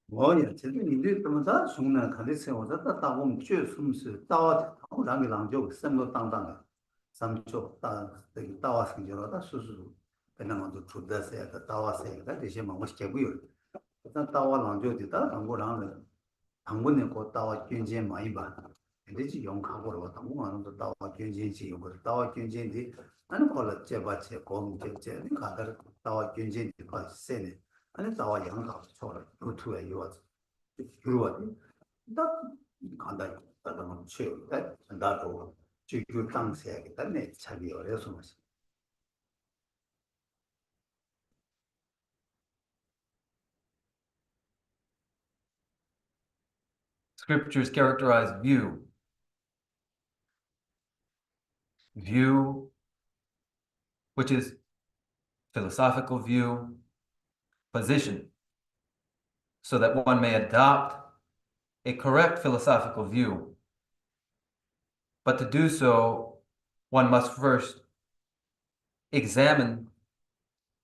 뭐야, 제대로 이제 좀 다, 중요한 가르쳐 오다 다 보면 쭉 숨스 따와 랑이 랑죠 셈도 땅땅 삼초 따 되게 따와 생겨라다 수수 그냥 아주 주다세야 따와세야 대신 뭐 시켜고요. 일단 따와 랑죠 되다 당고랑 당분에 고 따와 견제 많이 봐. 근데지 용하고로 왔다 뭐 하는 거 따와 견제지 이거 따와 견제인데 아니 걸어 제바체 공제제 가다 따와 견제지 봐 세네. 아니 따와 양가 초라 루트에 요아지 유로아지 다 간다 다만 치유 다 나도 지금 당시에 때문에 자기 어려서 맞아. Scriptures characterize view, which is philosophical view, position, so that one may adopt a correct philosophical view. But to do so, one must first examine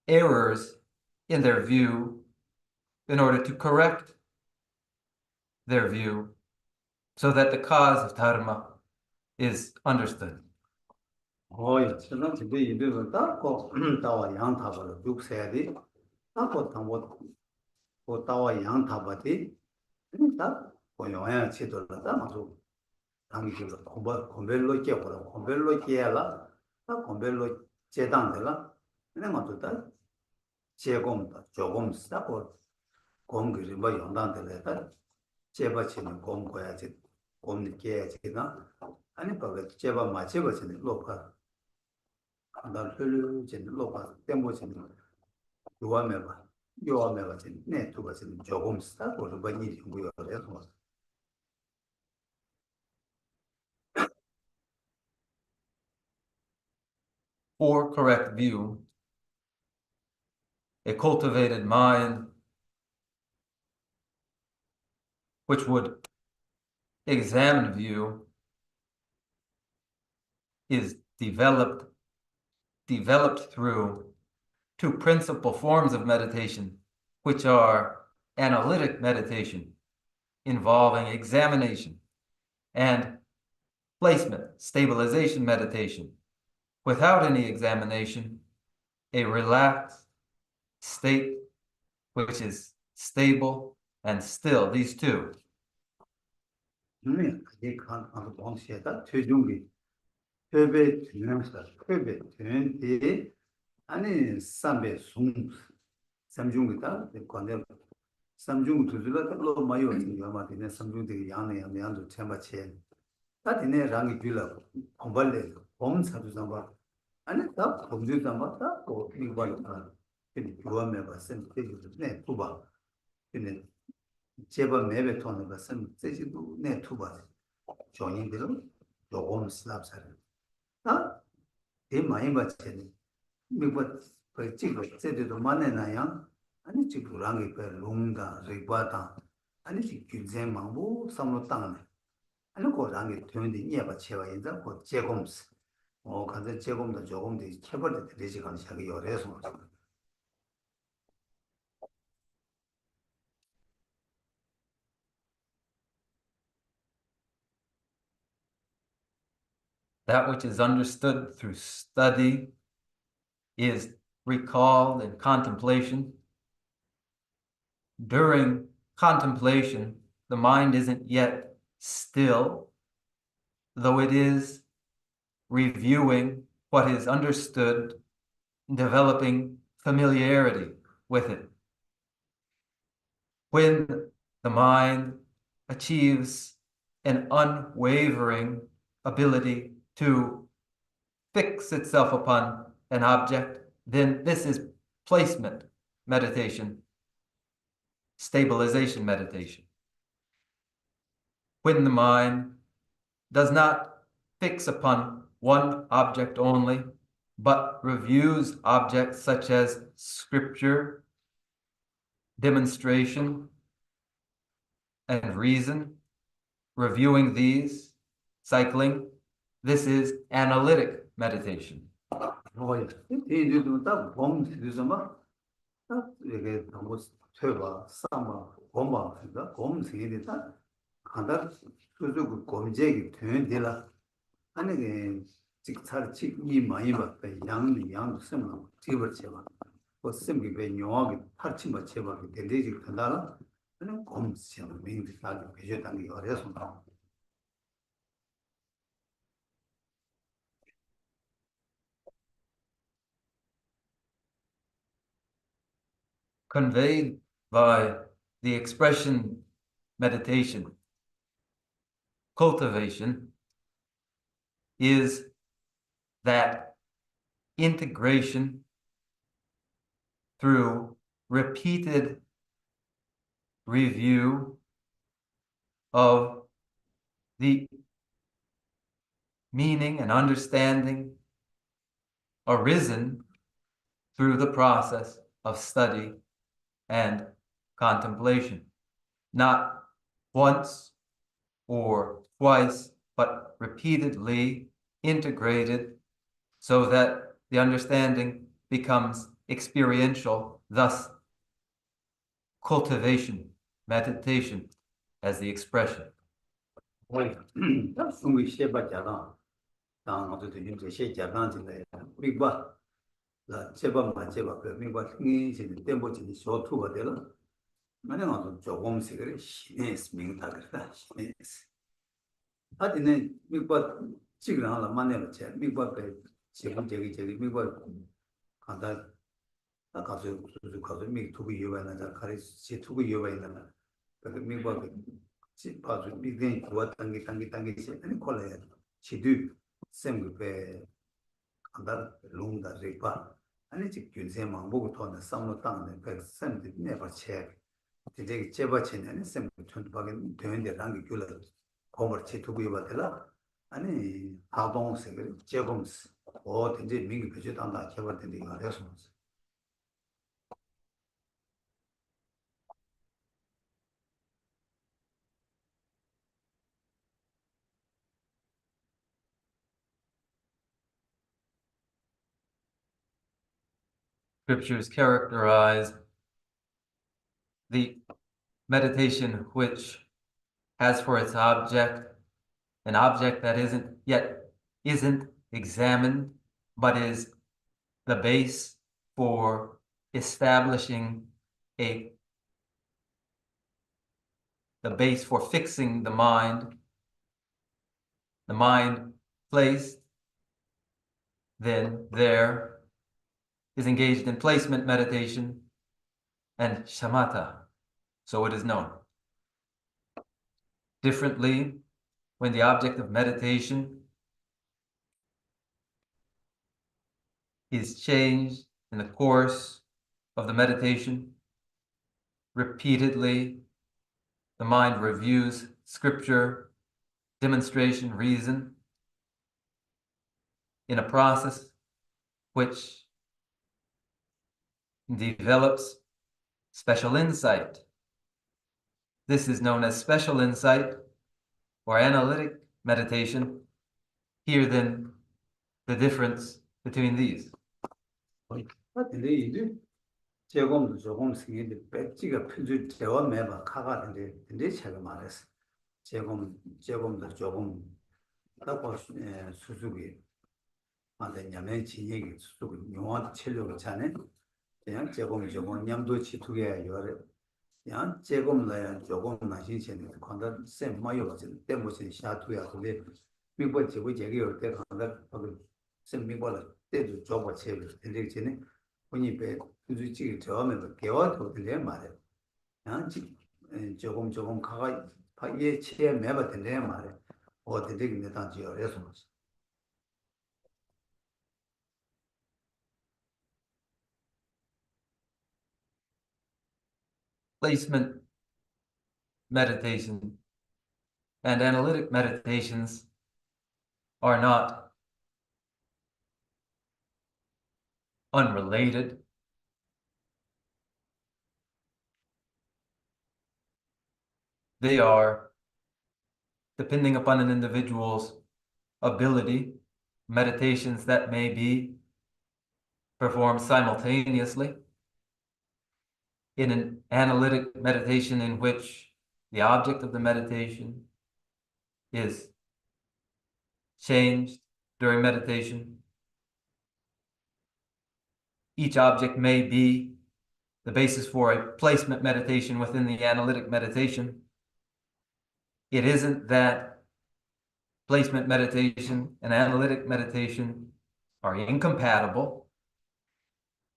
errors in their view in order to correct their view so that the cause of dharma is understood. 어이, 저는 지금 이들은 딱 따와 양타버를 육세야지. 딱고 당고 그 따와 양타버지. 딱 고용해야 치더라다 맞고. 당기도 콤벨로 깨고라. 콤벨로 깨야라. 딱 콤벨로 재단되라. 근데 맞도 딱 제공다. 조금 쓰다고 공기를 뭐 연단되다. 제바치는 공고야지. 공리 깨야지나. 아니 그거 제바 맞춰버지는 높아. 나 흘르진 로바 때문에 요아메가 네 두가진 조금 싸고 많이 연구를 해서 For correct view, a cultivated mind which would examine view is developed through two principal forms of meditation, which are analytic meditation, involving examination, and placement, stabilization meditation. Without any examination, a relaxed state, which is stable and still, these two. 이 칸하고 동시에다 최종기 회배 되면서 회배 되는데 아니 삼배 숭 삼중기다 관계 삼중 두들가 또 많이 왔는 거 맞네 삼중들이 양내 양도 참바체 다디네 랑이 빌라 공발래 범사도 삼바 아니 다 범주 삼바다 또 이거를 근데 교환해 봤을 때 네, 두바 근데 제가 매매 돈을 봤으면 세지도 네 투바 종인들은 조금 슬랍사를 아? 대 많이 받잖니 미국 그 지금 세대도 많네나요 아니 지금 랑이 그 롱다 리바다 아니 지금 규제망고 삼로 땅네 아니 그 랑이 되는데 이해가 채와 인자 그 제공스 간데 제공도 조금 더 해볼 때 되지 않는 시작이 요래서 That which is understood through study is recalled in contemplation. During contemplation, the mind isn't yet still, though it is reviewing what is understood, developing familiarity with it. When the mind achieves an unwavering ability to fix itself upon an object, then this is placement meditation, stabilization meditation. When the mind does not fix upon one object only, but reviews objects such as scripture, demonstration, and reason, reviewing these, cycling, this is analytic meditation. 뭐야? 이제도 다 범주도 좀 이게 너무 퇴바, 삼바, 고마, 그러니까 곰 생기다. 간다 그저 그 곰제기 되는데라. 아니 그 직찰 직이 많이 받다. 양도 쓰면 집을 제가. 그 쓰면 그 용하게 탈치 뭐 제가 되지 간다라. 그냥 곰 쓰면 민들 다 배제당 게 어려서. Conveyed by the expression meditation, cultivation, is that integration through repeated review of the meaning and understanding arisen through the process of study and contemplation, not once or twice, but repeatedly integrated so that the understanding becomes experiential, thus cultivation, meditation as the expression. 숨이 쉐바잖아. 당어도 이제 쉐자간지네. 빅바. 라 제바 제바 그 미과 생기지 때문에 쇼투가 되라. 만약 아주 조금씩 그래 시내스 명다 그랬다. 시내스. 하여튼 미과 지금 하나 만나면 제 미과 그 지금 저기 미과 간다 가서 가서 미 두고 이어가는 가리 지 두고 이어가는 그 미과 지 봐도 미된 구와 단계 아니 콜레 지두 셈그 간다 롱다 리파 아니 지 균세 망보고 돈을 삼로 땅에 그 셈들 내가 체 되게 제바치는 셈 전박에 되는데 단계 줄을 공을 치두고 이어가더라 아니 아동색을 제공스 어딘지 민기 표시 단다 제바된데 이거 알아서 Scriptures characterize the meditation which has for its object an object that isn't examined, but is the base for establishing the base for fixing the mind placed, then there is engaged in placement meditation and shamatha, so it is known. Differently, when the object of meditation is changed in the course of the meditation, repeatedly, the mind reviews scripture, demonstration, reason in a process which develops special insight. This is known as special insight or analytic meditation. Here then, the difference between these. 근데 이제 제공도 조금씩 이제 배지가 표준 대화 매바 카가는데 근데 제가 말했어. 제공도 조금 따고 수수기 안에 냐면 진행이 수수기 용어도 체력을 차네. 그냥 조금 냠도 치투게 요래. 그냥 제공나야 조금 나신체는 관다 셈 마요 때문에 샤투야 근데 미국 제고 제기 올때 관다 셈 미국을 때도 줘봐 체를 근데 전에 본이 배 주지 처음에 개와도 들려 말해. 그냥 조금 가가 파예 체에 매바 된대 말해. 어디에 내가 지어서 Placement meditation and analytic meditations are not unrelated. They are, depending upon an individual's ability, meditations that may be performed simultaneously, in an analytic meditation in which the object of the meditation is changed during meditation. Each object may be the basis for a placement meditation within the analytic meditation. It isn't that placement meditation and analytic meditation are incompatible,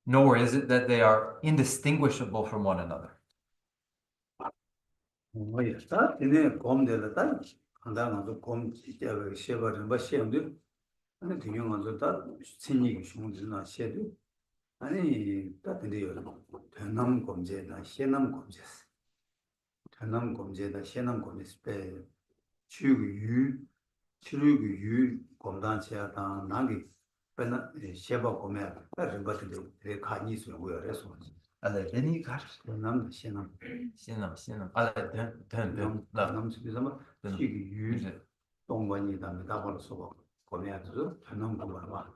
nor is it that they are indistinguishable from one another. 다 되네 곰들다 한다는 곰 진짜 쉐버는 버시는데 아니 등용한 다 신이 중들나 쉐도 아니 다 되네요. 대남 검제나 시남 검제. 대남 검제다 시남 검제 때 추유 추유 검단체다 나기 배나 쉐버 검에 배르버들 그 간이 수고요. 그래서 Any car? 대남 시남 신남. 남습니다만 시기 동반이 담에 다발로 쓰고 거기에서 전남 공부가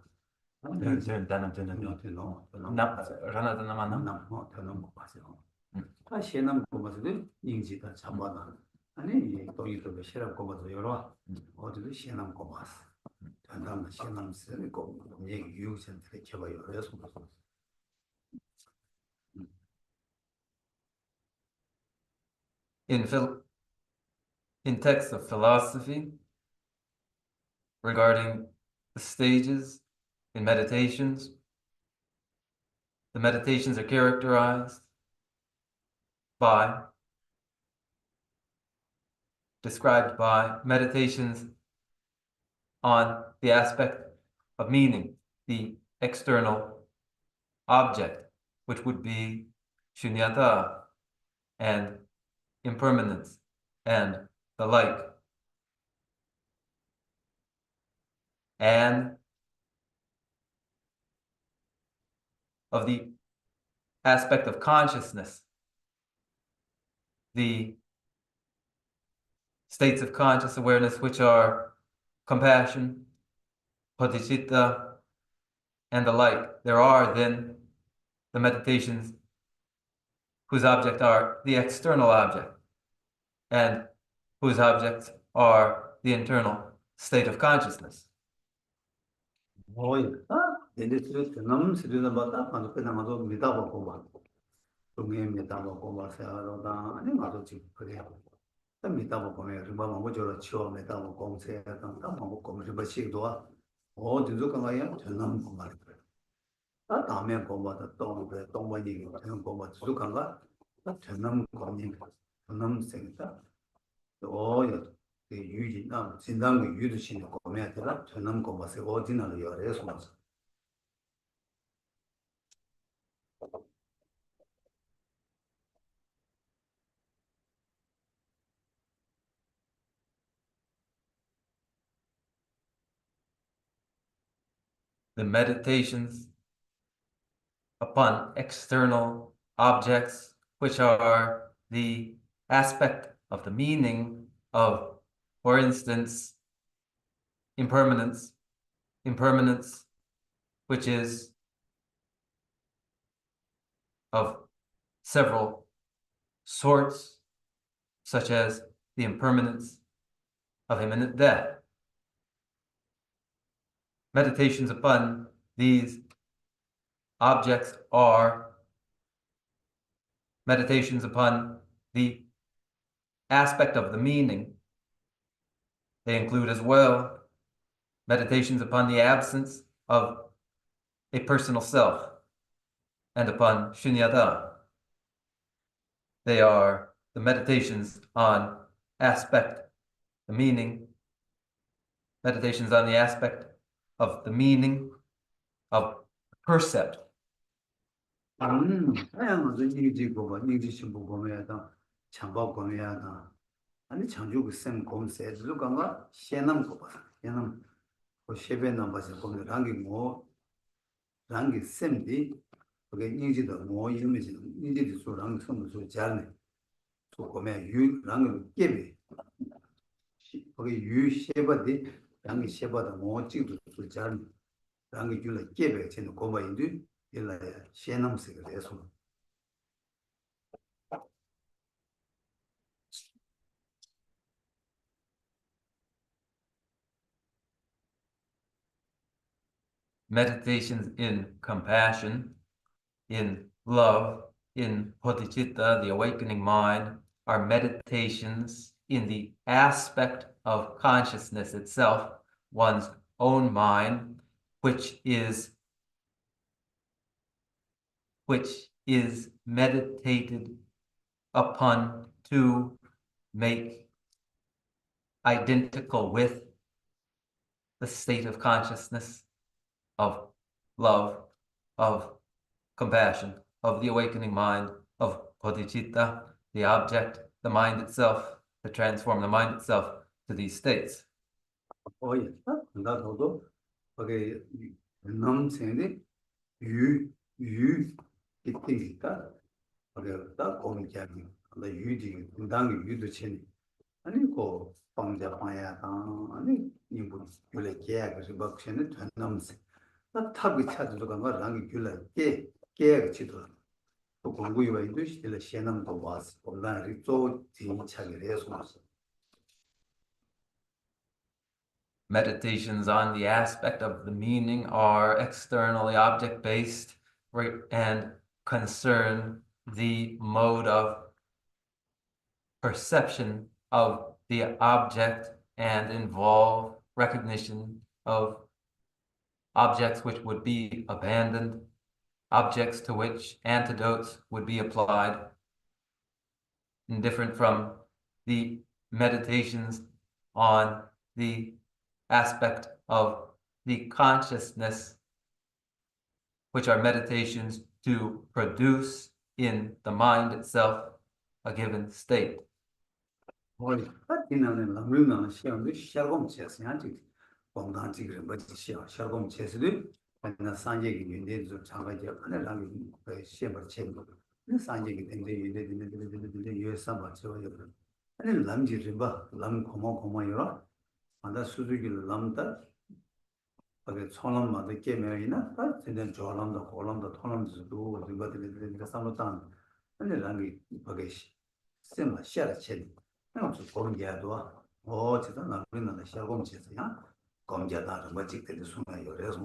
다 시남 공부들 인지다 잡아나 아니 또이도 시람 공부도 여러 어디도 시남 공부했어 전남 시남 쓰는 거 얘기 유sen들이 개발을 해서 In texts of philosophy regarding the stages in meditations, the meditations are characterized by, described by meditations on the aspect of meaning, the external object, which would be shunyata and impermanence and the like. And of the aspect of consciousness, the states of conscious awareness, which are compassion, bodhicitta, and the like. There are then the meditations whose object are the external object and whose objects are the internal state of consciousness. 데리스 남 스리나 바다 아주 그냥 아주 미다고 보고 동해 미다고 보고서로다 아니 아주 지금 그래요. 또 미다고 보면 좀 뭐 저러 치워 미다고 공세야 다 먹고 좀 버시도 어디도 가야 전남 공부할 거예요. 아 다음에 공부하다 또 동반이 그냥 공부 쭉 간가 전남 공부 전남 생다 또 유진나 진단의 유도신의 공부해야 되나 전남 공부해서 어디나로 열어서 The meditations upon external objects, which are the aspect of the meaning of, for instance, impermanence, which is of several sorts, such as the impermanence of imminent death. Meditations upon these objects are meditations upon the aspect of the meaning. They include as well meditations upon the absence of a personal self and upon shunyata. They are the meditations on aspect, the meaning, meditations on the aspect of the meaning of percept. 다양한 인지 보고 인지 보고면다 참바 보면다 아니 창조 그 공세도 간가 시남 거 봐. 얘는 그 쉐베 넘버스 보면 랑기 셈디 그게 인지도 뭐 이름이지 인지도 소랑 선도 잘네. 또 보면 유 랑을 깨비 거기 유 쉐바디 랑기 쉐바다 뭐 찍도 잘네. 랑기 줄에 깨베 되는 고마인데 일라야 시남스가 돼서 meditations in compassion, in love, in bodhicitta, the awakening mind, are meditations in the aspect of consciousness itself, one's own mind, which is meditated upon to make identical with the state of consciousness of love, of compassion, of the awakening mind, of bodhicitta, the object, the mind itself, to transform the mind itself to these states. 나도 거기 남생의 유 이때니까 어려다 공작이 나 유지 당이 유도 chen 아니 고 방자 방야다 아니 이분 원래 계약을 박체는 전남세 나 탑이 찾으러 간 거랑 줄래 계약 치도 또 공부 이외에도 실내 시행도 와서 온라인으로 또 진짜를 해서 Meditations on the aspect of the meaning are externally object-based and concern the mode of perception of the object and involve recognition of objects which would be abandoned, objects to which antidotes would be applied, and different from the meditations on the aspect of the consciousness, which are meditations to produce in the mind itself a given state. 이나는 람림나는 시험도 시작ом 제스한테 공단지를 뭐지 시작ом 제스도 나 산재기 윤대도 장가지 하나랑 그 시험을 쳤고 그 산재기 된데 윤대들 유에서 맞춰요. 아니 람지를 람 고마요라 안다 수주기를 람다 그게 천원마다 깨면이나 다 되는 조람도 고람도 토람도 이거들이 상로단 아니 람이 그게 셈마 샤라 쳤 좀 공개도 제가 나는 시작om체서야 공개다 뭐 직대도 순간 요래서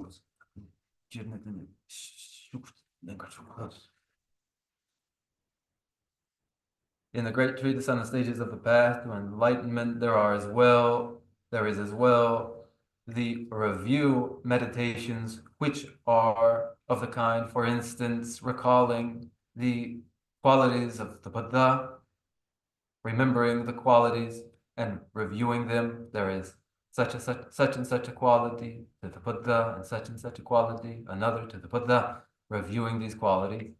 In the great treatise on the stages of the path to enlightenment, there is as well the review meditations, which are of the kind, for instance, recalling the qualities of the Buddha, remembering the qualities and reviewing them. There is such and such a quality to the Buddha, and such a quality, another to the Buddha, reviewing these qualities.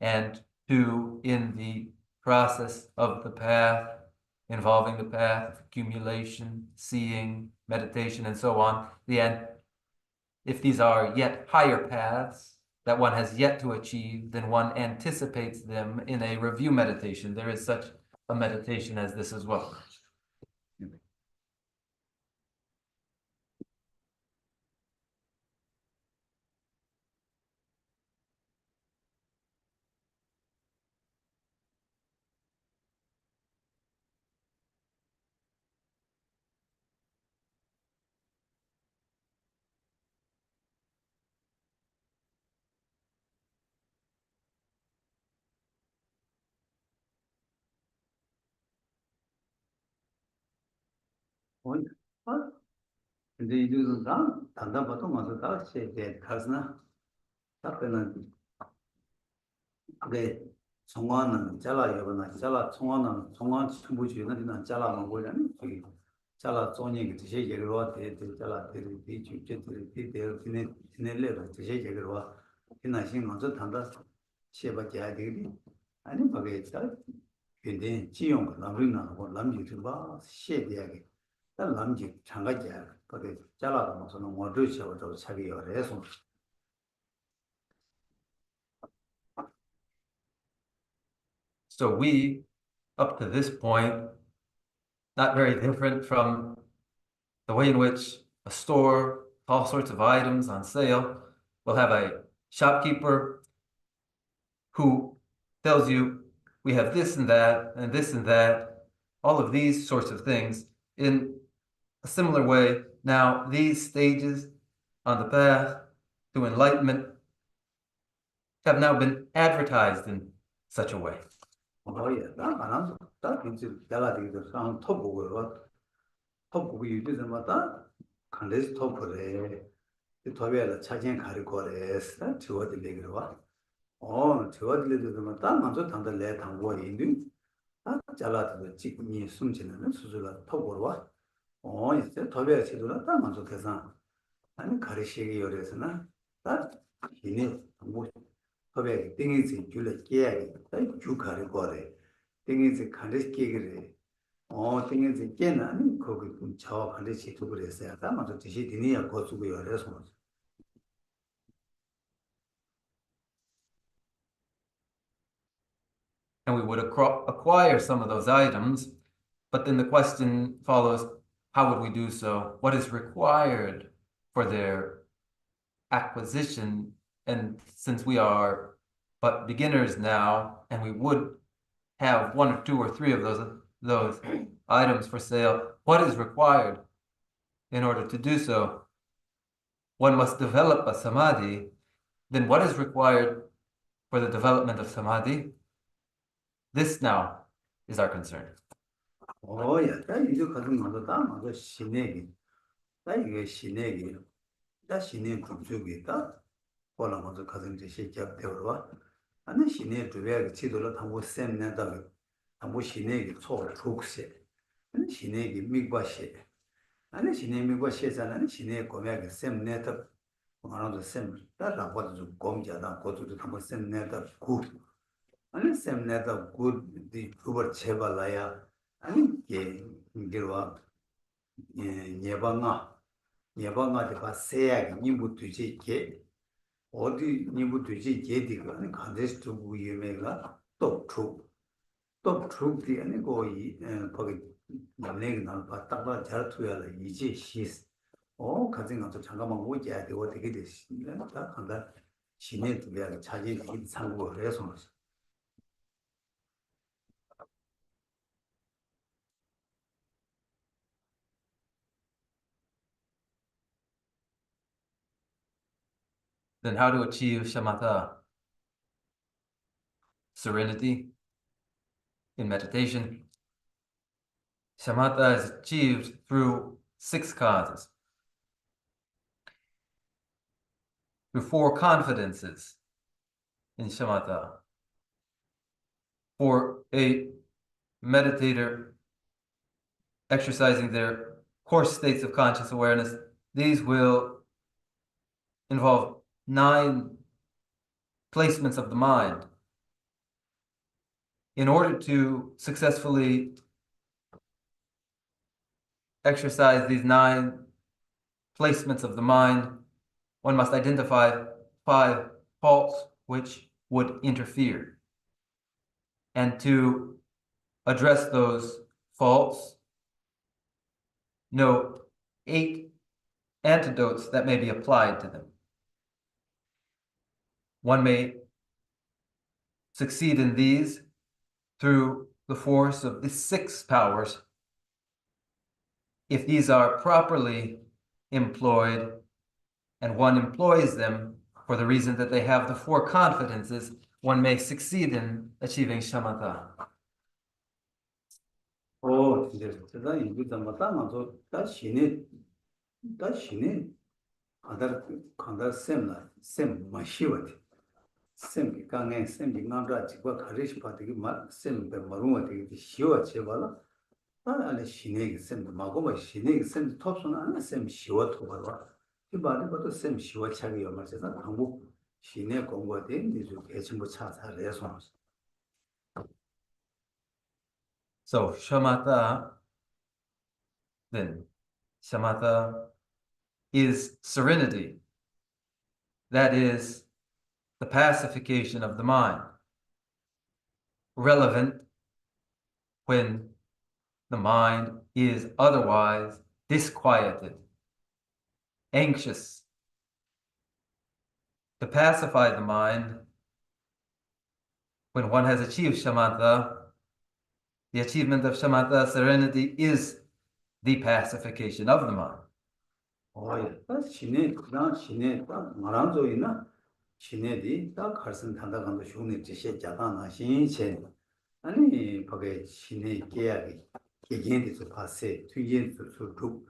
And two, in the process of the path, involving the path of accumulation, seeing, meditation, and so on, if these are yet higher paths that one has yet to achieve, then one anticipates them in a review meditation. There is such a meditation as this as well. 근데 이들은 다 단단바도 맞아 다 세대 가스나 답변은 그게 정화는 잘라 여거나 잘라 정화는 정화 전부 주는 잘라 먹으려면 저기 잘라 존이 그 제일 와 대대 잘라 대대 주제들 대대 지내려고 제일 와 그나 신경도 단다 셰바게 하기 아니 그게 잘 근데 지용 남리나 뭐 남지 봐 셰대하게 다 남지 장가지 그게 잘라도 무슨 뭐를 셔도 차기 어래서 So we, up to this point, not very different from the way in which a store, all sorts of items on sale, will have a shopkeeper who tells you, we have this and that, and this and that, all of these sorts of things in a similar way. Now, these stages on the path to enlightenment have now been advertised in such a way. Oh yeah, that means 내가 되게 상 토보고요. 토보고 유지점마다 간데스 토보래. 이 토비에다 차진 가리고래서 저어들 얘기로 와. 저어들 얘기도 다 먼저 단들 내 당고 있는 아 잘라도 지금이 숨지는 수술을 토보로 와. 이제 토비에 지도는 다 먼저 대상 아니 가르치기 요래서는 다 이네 뭐 토비에 띵이지 줄에 깨야 다 주가를 거래. 띵이지 가르치기 그래. 띵이지 깨는 거기 저 가르치 두 그랬어요. 다 먼저 지시 디니야 거수고 요래서 And we would acquire some of those items, but then the question follows, how would we do so? What is required for their acquisition? And since we are but beginners now, and we would have 1 or 2 or 3 of those items for sale, what is required in order to do so? One must develop a samadhi. Then what is required for the development of samadhi? This now is our concern. 야, 나 이거 가진 것도 다 먼저 신내기. 나 이게 신내기. 나 신내 국적이 있다. 홀라 먼저 가진 제 시작 되어와. 아니 신내 두배가 지도를 담고 셈내다. 담고 신내기 초 죽세. 아니 신내기 미과시. 아니 신내 미과시잖아. 신내 고매가 셈내다. 뭐라도 셈. 다라 보도 공자다. 고도도 담고 셈내다. 구. 아니 셈내다 굿디 그걸 제발라야 아니 이게와 예방아데 바세야 님부 되지 게 어디 님부 되지 게디가 아니 간데스도 부예메가 또 트루디 아니 거기 거기 남내가 바닥바 잘 투야라 이제 시스 가진 것도 잠깐만 오지야 되고 되게 됐습니다 다 간다 신의 두배가 자기 상고를 해서 Then how to achieve shamatha? Serenity in meditation. Shamatha is achieved through 6 causes. Through 4 confidences in shamatha. For a meditator exercising their coarse states of conscious awareness, these will involve 9 placements of the mind. In order to successfully exercise these 9 placements of the mind, one must identify 5 faults which would interfere. And to address those faults, note 8 antidotes that may be applied to them. One may succeed in these through the force of the 6 powers. If these are properly employed and one employs them for the reason that they have the 4 confidences, one may succeed in achieving shamatha. 이제 제가 이거 맞다면서 다시네 간다 셈 마시워티 셈이 강에 셈이 나가 지고 가리시 파티기 셈배 마루마 되게 시워 제발라 나는 신에게 셈 마고마 신에게 셈 톱선 안에 셈 시워 토바라 이 말이 것도 셈 시워 차기 요마세다 한국 신의 공부에 이제 개침부 차사래서 So shamatha, then shamatha is serenity. That is the pacification of the mind, relevant when the mind is otherwise disquieted, anxious. To pacify the mind, when one has achieved shamatha, the achievement of shamatha, serenity, is the pacification of the mind. 딱 시내 그냥 시내 딱 말한 조이나 시내디 딱 갈선 단다간도 쇼네 지시 자다나 신체 아니 거기 시내 계약이 개개인에서 봤세 투기에서 수도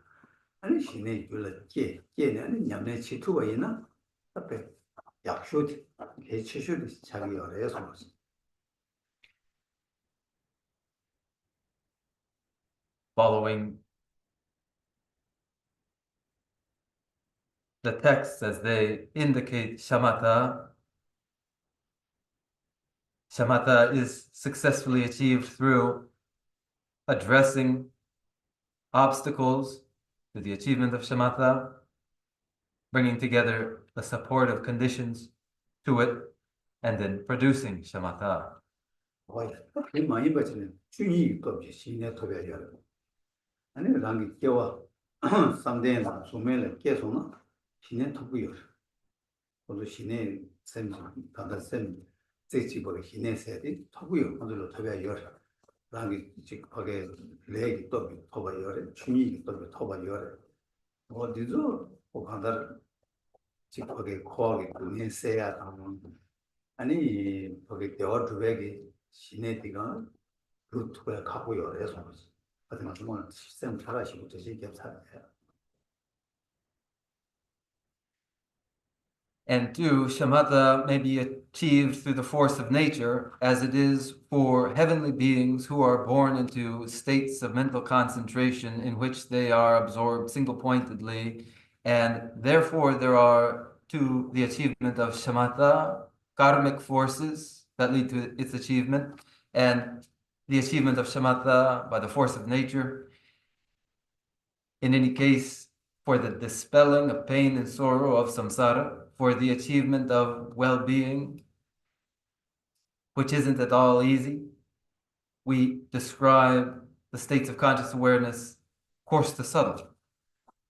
아니 시내 줄을 깨는 아니 냠내 치투가 있나 앞에 약쇼디 개치쇼디 자기 어려서 Following the texts as they indicate shamatha, shamatha is successfully achieved through addressing obstacles to the achievement of shamatha, bringing together the supportive conditions to it, and then producing shamatha. 그 많이 버치는 주의 법이 시내 토배야 아니 랑이 깨와 삼대나 소매를 깨서나 시내 토부여 그것도 시내 샘 다들 샘 제치보게 시내 세디 토부여 그들로 토배야 랑이 즉 거기에 레기 또 토바여 주의 또 토바여 어디서 오간다 즉 거기에 코하게 그네 세야 아니 거기 대화 주백이 시내디가 루트가 가고 열어서 하지만 정말 시스템 잘하시고 되게 괜찮아요. And two, shamatha may be achieved through the force of nature, as it is for heavenly beings who are born into states of mental concentration in which they are absorbed single-pointedly, and therefore there are, to the achievement of shamatha, karmic forces that lead to its achievement, and the achievement of shamatha by the force of nature. In any case, for the dispelling of pain and sorrow of samsara, for the achievement of well-being, which isn't at all easy, we describe the states of conscious awareness coarse to subtle.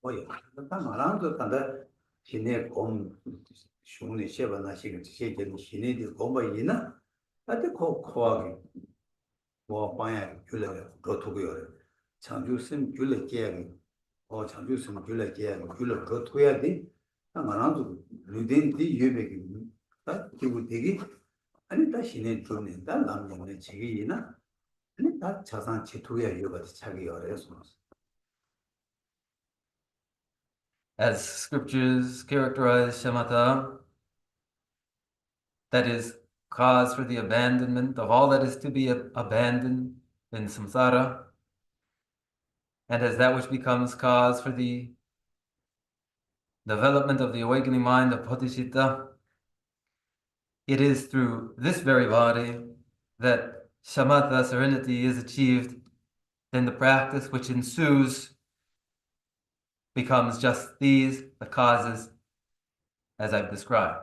뭐요? 일단 말하는 단다 시내 곰 슈네 셰바나 시가 제게 시내디 곰바이나 나한테 코하게 뭐 방야 줄래 로토고요. 창주심 줄래 계약이 창주심 줄래 계약이 줄래 로토야 돼. 말하는 루덴디 예배기 그리고 되게 아니 다 시내 쪽에 다 남녀의 지기나 아니 다 자산 지투야 이거가 자기 어려서 As scriptures characterize shamatha, that is cause for the abandonment of all that is to be abandoned in samsara, and as that which becomes cause for the development of the awakening mind of bodhicitta, it is through this very body that shamatha, serenity, is achieved. Then the practice which ensues becomes just these, the causes, as I've described.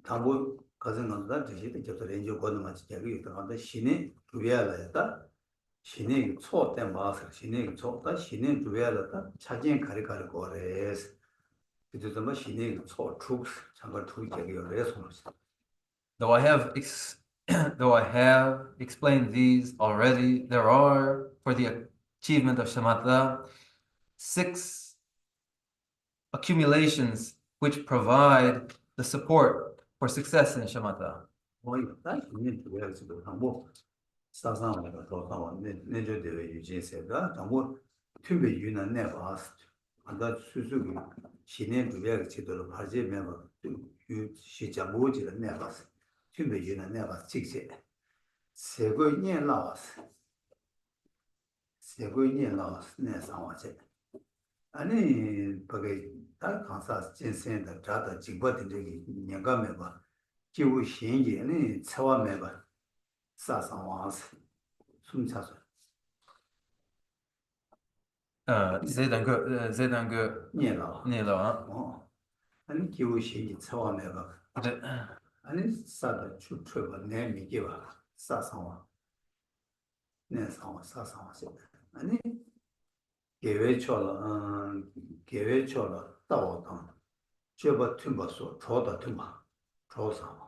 당부 가정한다 지시도 저도 연구 권만 지켜기 있다는데 신이 두야라다 신이 초대 마스 신이 초다 신이 두야라다 차진 가리가리 거래스 그래서 뭐 신이 초축 장걸 투기하기 어려서 Though I have explained these already, there are, for the achievement of shamatha, 6 accumulations which provide the support for success in shamatha. 뭐 이거 다 신이 두야라서 당부 사상을 더 내줘 되어 유지세가 당부 튜브 유난 내봐스 안다 수수기 신의 두야가 제대로 하지 매버 유 시작 모지를 내봐스 튜브 유난 내봐스 직세 세고 년 나왔어 세고 년 나왔어 내 상황에 아니 거기 다 강사 진생의 자다 직받은 적이 년가 매봐 기후 신기 아니 차와 매봐 사상와스 숨차서 년라 아니 기후 신기 차와 매봐 아니 사다 추출과 내 미기와 사상와 내 상와 사상와서 아니 계획초라 따오던 제가 틈바서 저다 틈바 조사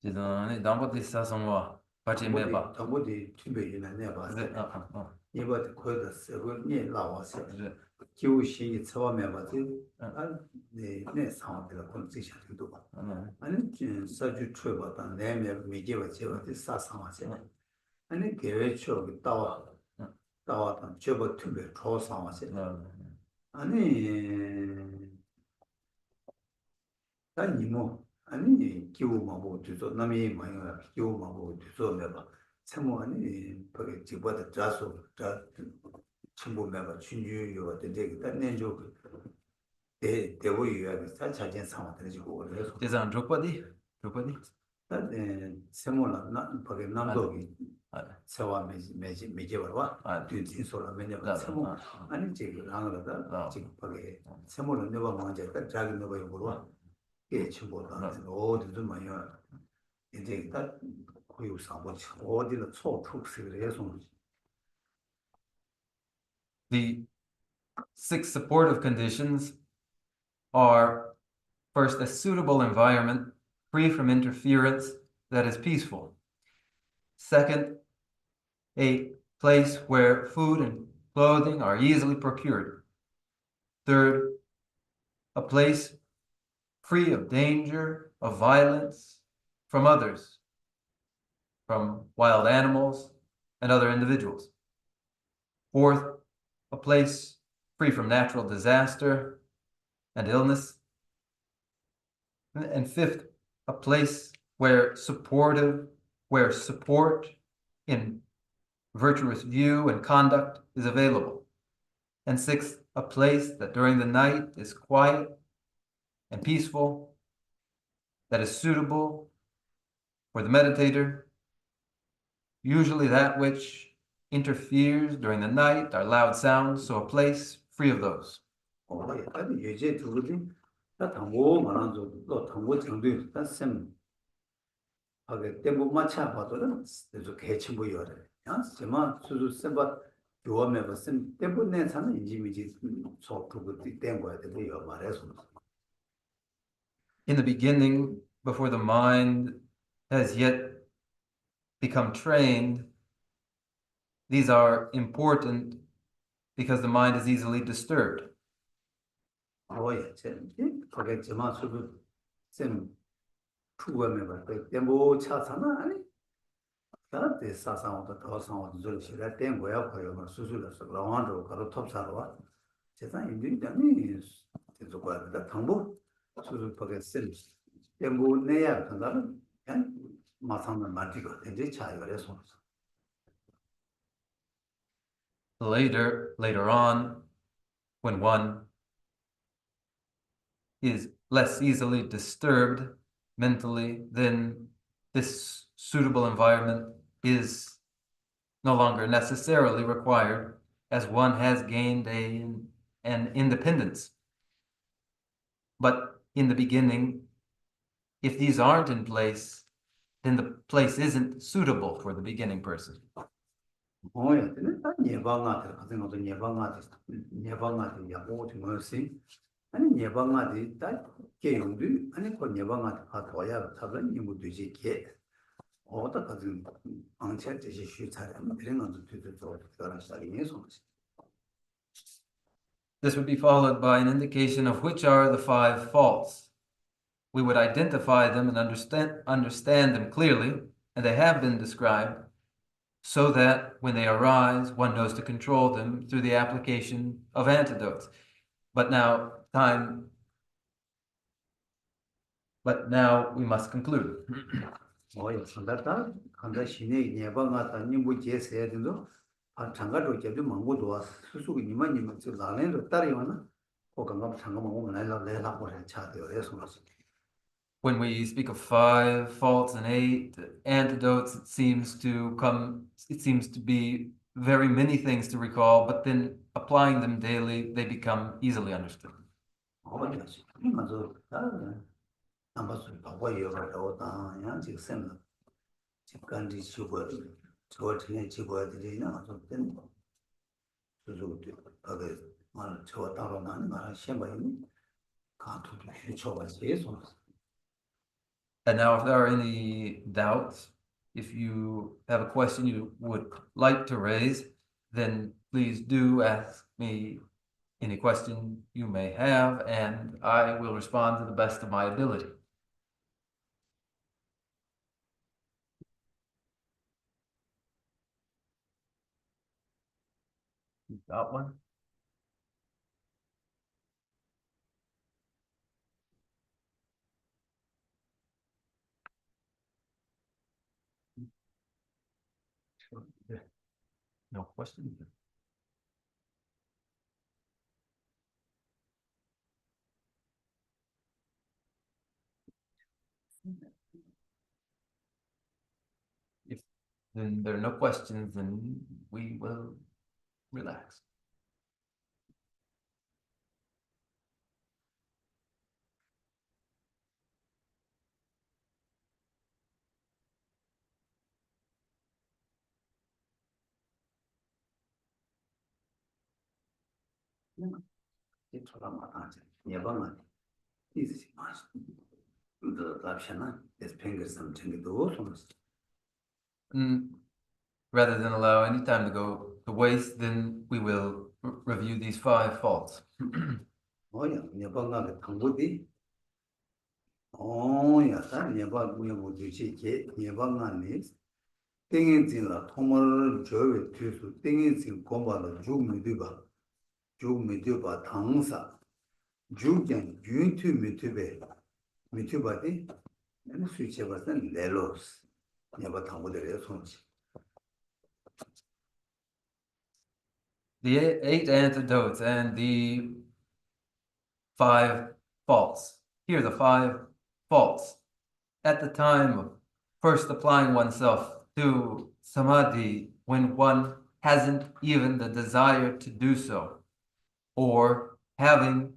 Dans votre station, Pachimeba. 정보디 준비이나 내봐. 네, 이번 거기다 쓰고 니 나와서 네. 교시 처음에 봐지. 네 상황들 컨디션도 봐. 아니 사주 추어봤다. 내매 미개와 제와 사상하세. 아니 계획 추어 따와 저거 투배 조상하세. 아니 아니 뭐 아니 기후마고 뒤서 남이 뭐야 기후마고 뒤서 내가 참모 아니 거기 집보다 자수 자 친구 내가 춘주요 되게 단내죠 대보유야 다 자진 상황들 지고 그래서 제상 족바디? 근데 세모나 나 거기 남도기 세와 매지 봐봐 뒤진소라 매냐 세모 아니 지금 나가다 지금 거기 세모는 내가 먼저 딱 자기 내가 이거로 예, 친구다. 어디도 많이 이제 딱 고유 사고 어디는 초축식을 해서 The 6 supportive conditions are first, a suitable environment free from interference that is peaceful. Second, a place where food and clothing are easily procured. Third, a place free of danger, of violence from others, from wild animals and other individuals. Fourth, a place free from natural disaster and illness. And fifth, a place where support in virtuous view and conduct is available. And sixth, a place that during the night is quiet and peaceful, that is suitable for the meditator. Usually that which interferes during the night are loud sounds, so a place free of those. 아니 예제 두거든. 나 당고 말한 또 당고 정도 땄음. 하게 때뭐 맞춰 봐도는 그래서 개치 보여래. 야, 제가 수수 셈바 교험해 봤음. 때문에 사는 인지미지 소프트 된 거야 되고요. 말해서. In the beginning, before the mind has yet become trained, these are important because the mind is easily disturbed. 예, 그게 제가 수수 셈 추구하면 봐. 때뭐 차사나 아니. 나한테 사상도 더 상황도 좀 시가 된 거야. 거기서 수술해서 라완도 가로 톱사로 와. 세상 인들이 되니 계속 거야. 당부 수술 밖에 쓸 때뭐 내야 한다는 그냥 마상만 맞지고 이제 차이가 돼서 Later on, when one is less easily disturbed mentally, then this suitable environment is no longer necessarily required as one has gained an independence. But in the beginning, if these aren't in place, then the place isn't suitable for the beginning person. 뭐야? 근데 딱 예방하듯 같은 것도 예방하듯 야고 좀 뭐지? 아니 예방하듯 딱 개용도 아니 그 예방하듯 가도야 잡은 이모도지 개 어디다 가든 방치할지 쉬차라면 이런 것도 되도 그런 시작이에요. This would be followed by an indication of which are the 5 faults. We would identify them and understand them clearly, and they have been described, so that when they arise, one knows to control them through the application of antidotes. But now we must conclude. 뭐야? 선다다 간다 신의 예방하다 님부 제세야 된도 장가도 제도 망고도 와 수수고 님만 저 나래로 따르요나 고강가 장가만 오면 내가 보래 차대요. 그래서 When we speak of 5 faults and 8 antidotes, it seems to be very many things to recall, but then applying them daily, they become easily understood. And now, if there are any doubts, If you have a question you would like to raise, then please do ask me any question you may have, and I will respond to the best of my ability. You got one? No question? If then there are no questions, then we will relax. Rather than allow any time to go to waste, then we will review these 5 faults. The 8 antidotes and the 5 faults. Here are the 5 faults. At the time of first applying oneself to samadhi, when one hasn't even the desire to do so, or having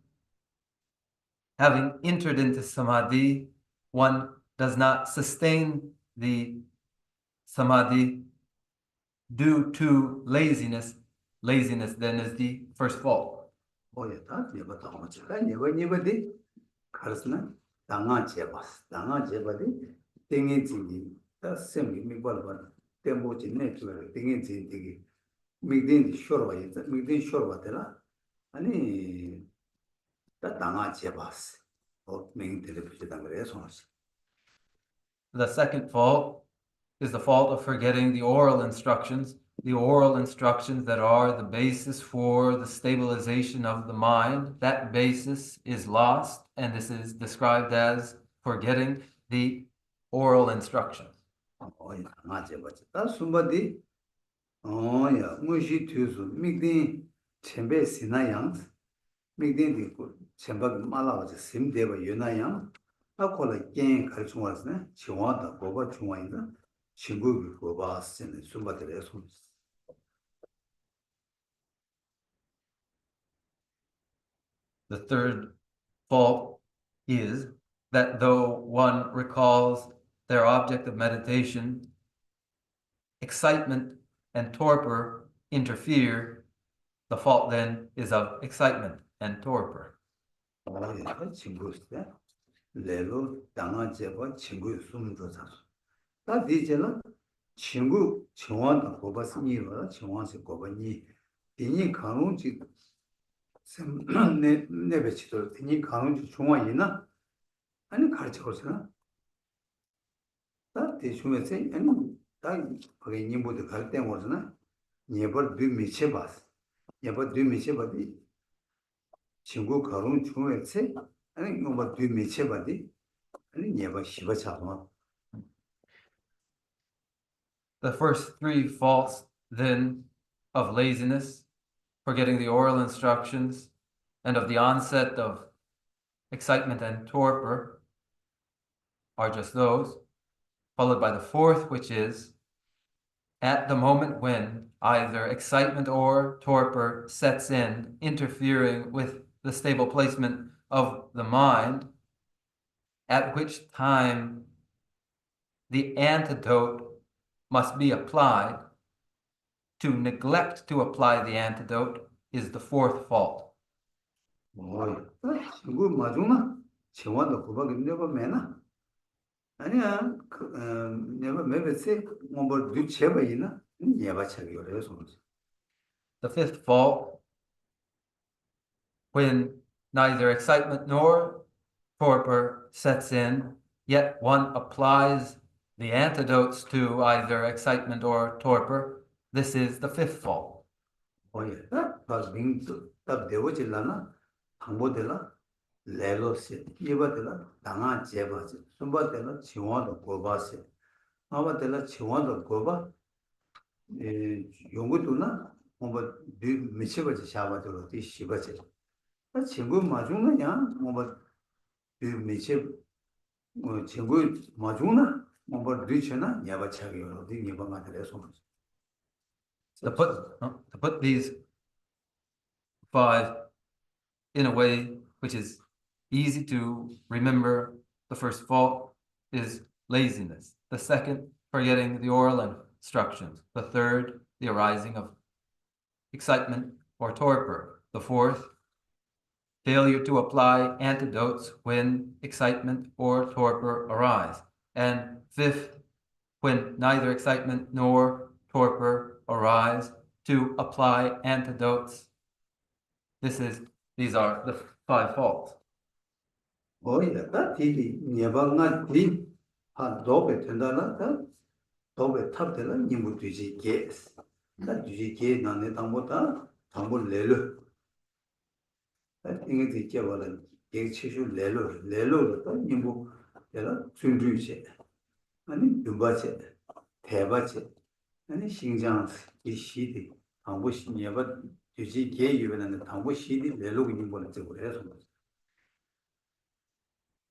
entered into samadhi, one does not sustain the samadhi due to laziness. Laziness then is the first fault. The second fault is the fault of forgetting the oral instructions that are the basis for the stabilization of the mind. That basis is lost, and this is described as forgetting the oral instructions. The third fault is that though one recalls their object of meditation, excitement and torpor interfere. The fault then is of excitement and torpor. The first 3 faults then of laziness, forgetting the oral instructions, and of the onset of excitement and torpor are just those, followed by the 4th, which is at the moment when either excitement or torpor sets in, interfering with the stable placement of the mind, at which time the antidote must be applied. To neglect to apply the antidote is the 4th fault. 아니야, 내가 매번 뭐 뒤쳐봐이나 얘가 차기 그래요, 손지. The fifth fault, when neither excitement nor torpor sets in, yet one applies the antidotes to either excitement or torpor. This is the fifth fault. 오예, 다 민도 다 배워질라나 방법들라 레로스 이거들라 당한 제바지 숨바들라 지원도 고바시 아바들라 지원도 고바 용구도나 뭐 미치버지 샤바들로 뒤시버지 아 친구 마중나냐 뭐 미치 친구 마중나 뭐 뒤치나 야바차기로 뒤니바가 돼서 To put these five in a way which is easy to remember, the first fault is laziness. The second, forgetting the oral instructions. The third, the arising of excitement or torpor. The fourth, failure to apply antidotes when excitement or torpor arise. And fifth, when neither excitement nor torpor arise, to apply antidotes. These are the five faults. 오이다 티디 예방나 티 한도베 된다나 도베 탑들은 님부 뒤지 게스 다 뒤지 게 나네 당보다 당보 레르 이게 뒤게 벌은 게 치슈 레르로 또 님부 내가 준주지 아니 두바체 대바체 아니 신장 이 시디 당보 신예바 뒤지 게 유변하는 당보 시디 레르고 님부는 저거 해서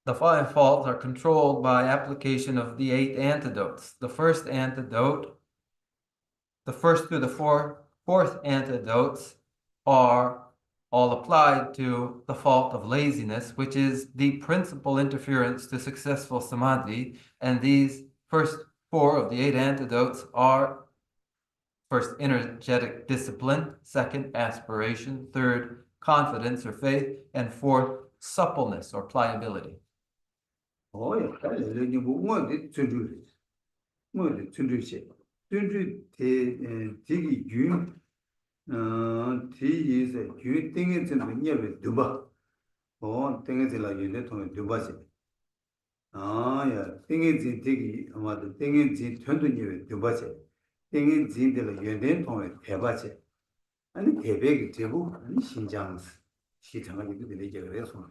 The five faults are controlled by application of the 8 antidotes. The first antidote, the first through the fourth antidotes are all applied to the fault of laziness, which is the principal interference to successful samadhi. And these first 4 of the 8 antidotes are: first, energetic discipline; second, aspiration; third, confidence or faith; and fourth, suppleness or pliability. 오야, 달래니 뭐뭐데 준주리. 뭐데 준주시. 준주 되게 균 뒤에서 균 땡에 드는 녀에 두바. 땡에 들라 얘네 통에 두바지. 야, 땡에 되게 아마도 땡에 전도 녀에 두바지. 땡에 진들 얘네 통에 대바지. 아니 대백이 되고 아니 신장 시장을 이렇게 되게 그래서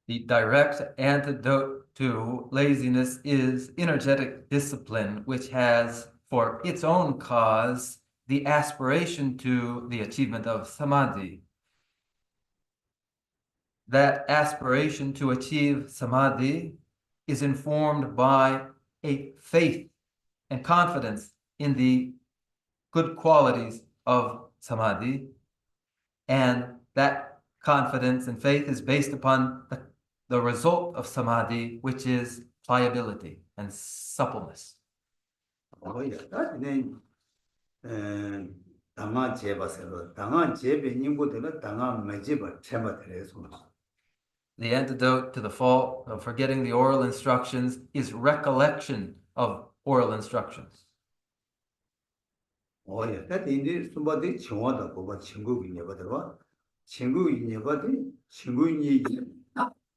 The direct antidote to laziness is energetic discipline, which has for its own cause the aspiration to the achievement of samadhi. That aspiration to achieve samadhi is informed by a faith and confidence in the good qualities of samadhi, and that confidence and faith is based upon the result of samadhi, which is pliability and suppleness. 당한 제바세로 당한 제베 님보다는 당한 매제바 제바들에서 The antidote to the fault of forgetting the oral instructions is recollection of oral instructions. 오야, 근데 숨바디 정화다 고바 친구기 내버려와 친구기 내버디 친구니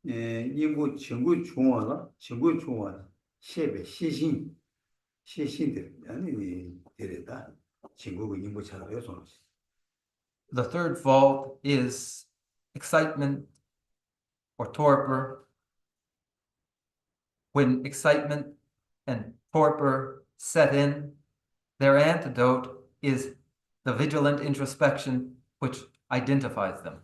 님보 친구 중화가 친구 중화 셰베 시신들 아니 데려다 친구기 님보 차라요 손. The third fault is excitement or torpor. When excitement and torpor set in, their antidote is the vigilant introspection which identifies them.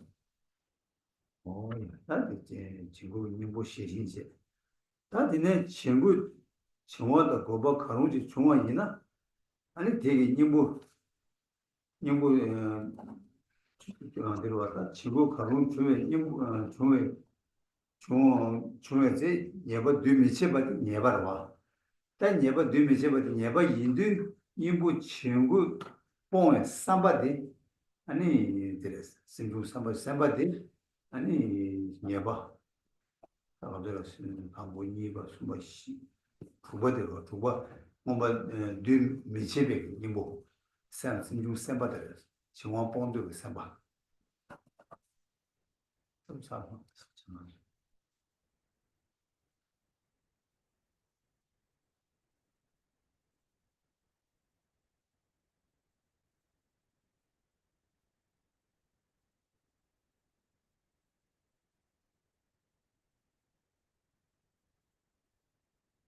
나한테 친구 님보 시신세. 나한테 친구 중화다 고바 가능지 중화이나 아니 되게 님보 들어왔다. 친구 가능 중에 님보 중에제 예바 뒤미체 받 예바라. 단 예바 뒤미체 받 예바 인도 님보 친구 뽕에 삼바디 아니 드레스 simju samba samba de 아니 예봐 다들 방고 니바 숨바 시 두바되고 두바 뭔가 두 미체백 이모 산 심주 샘바들 정원 본도 샘바 좀 사고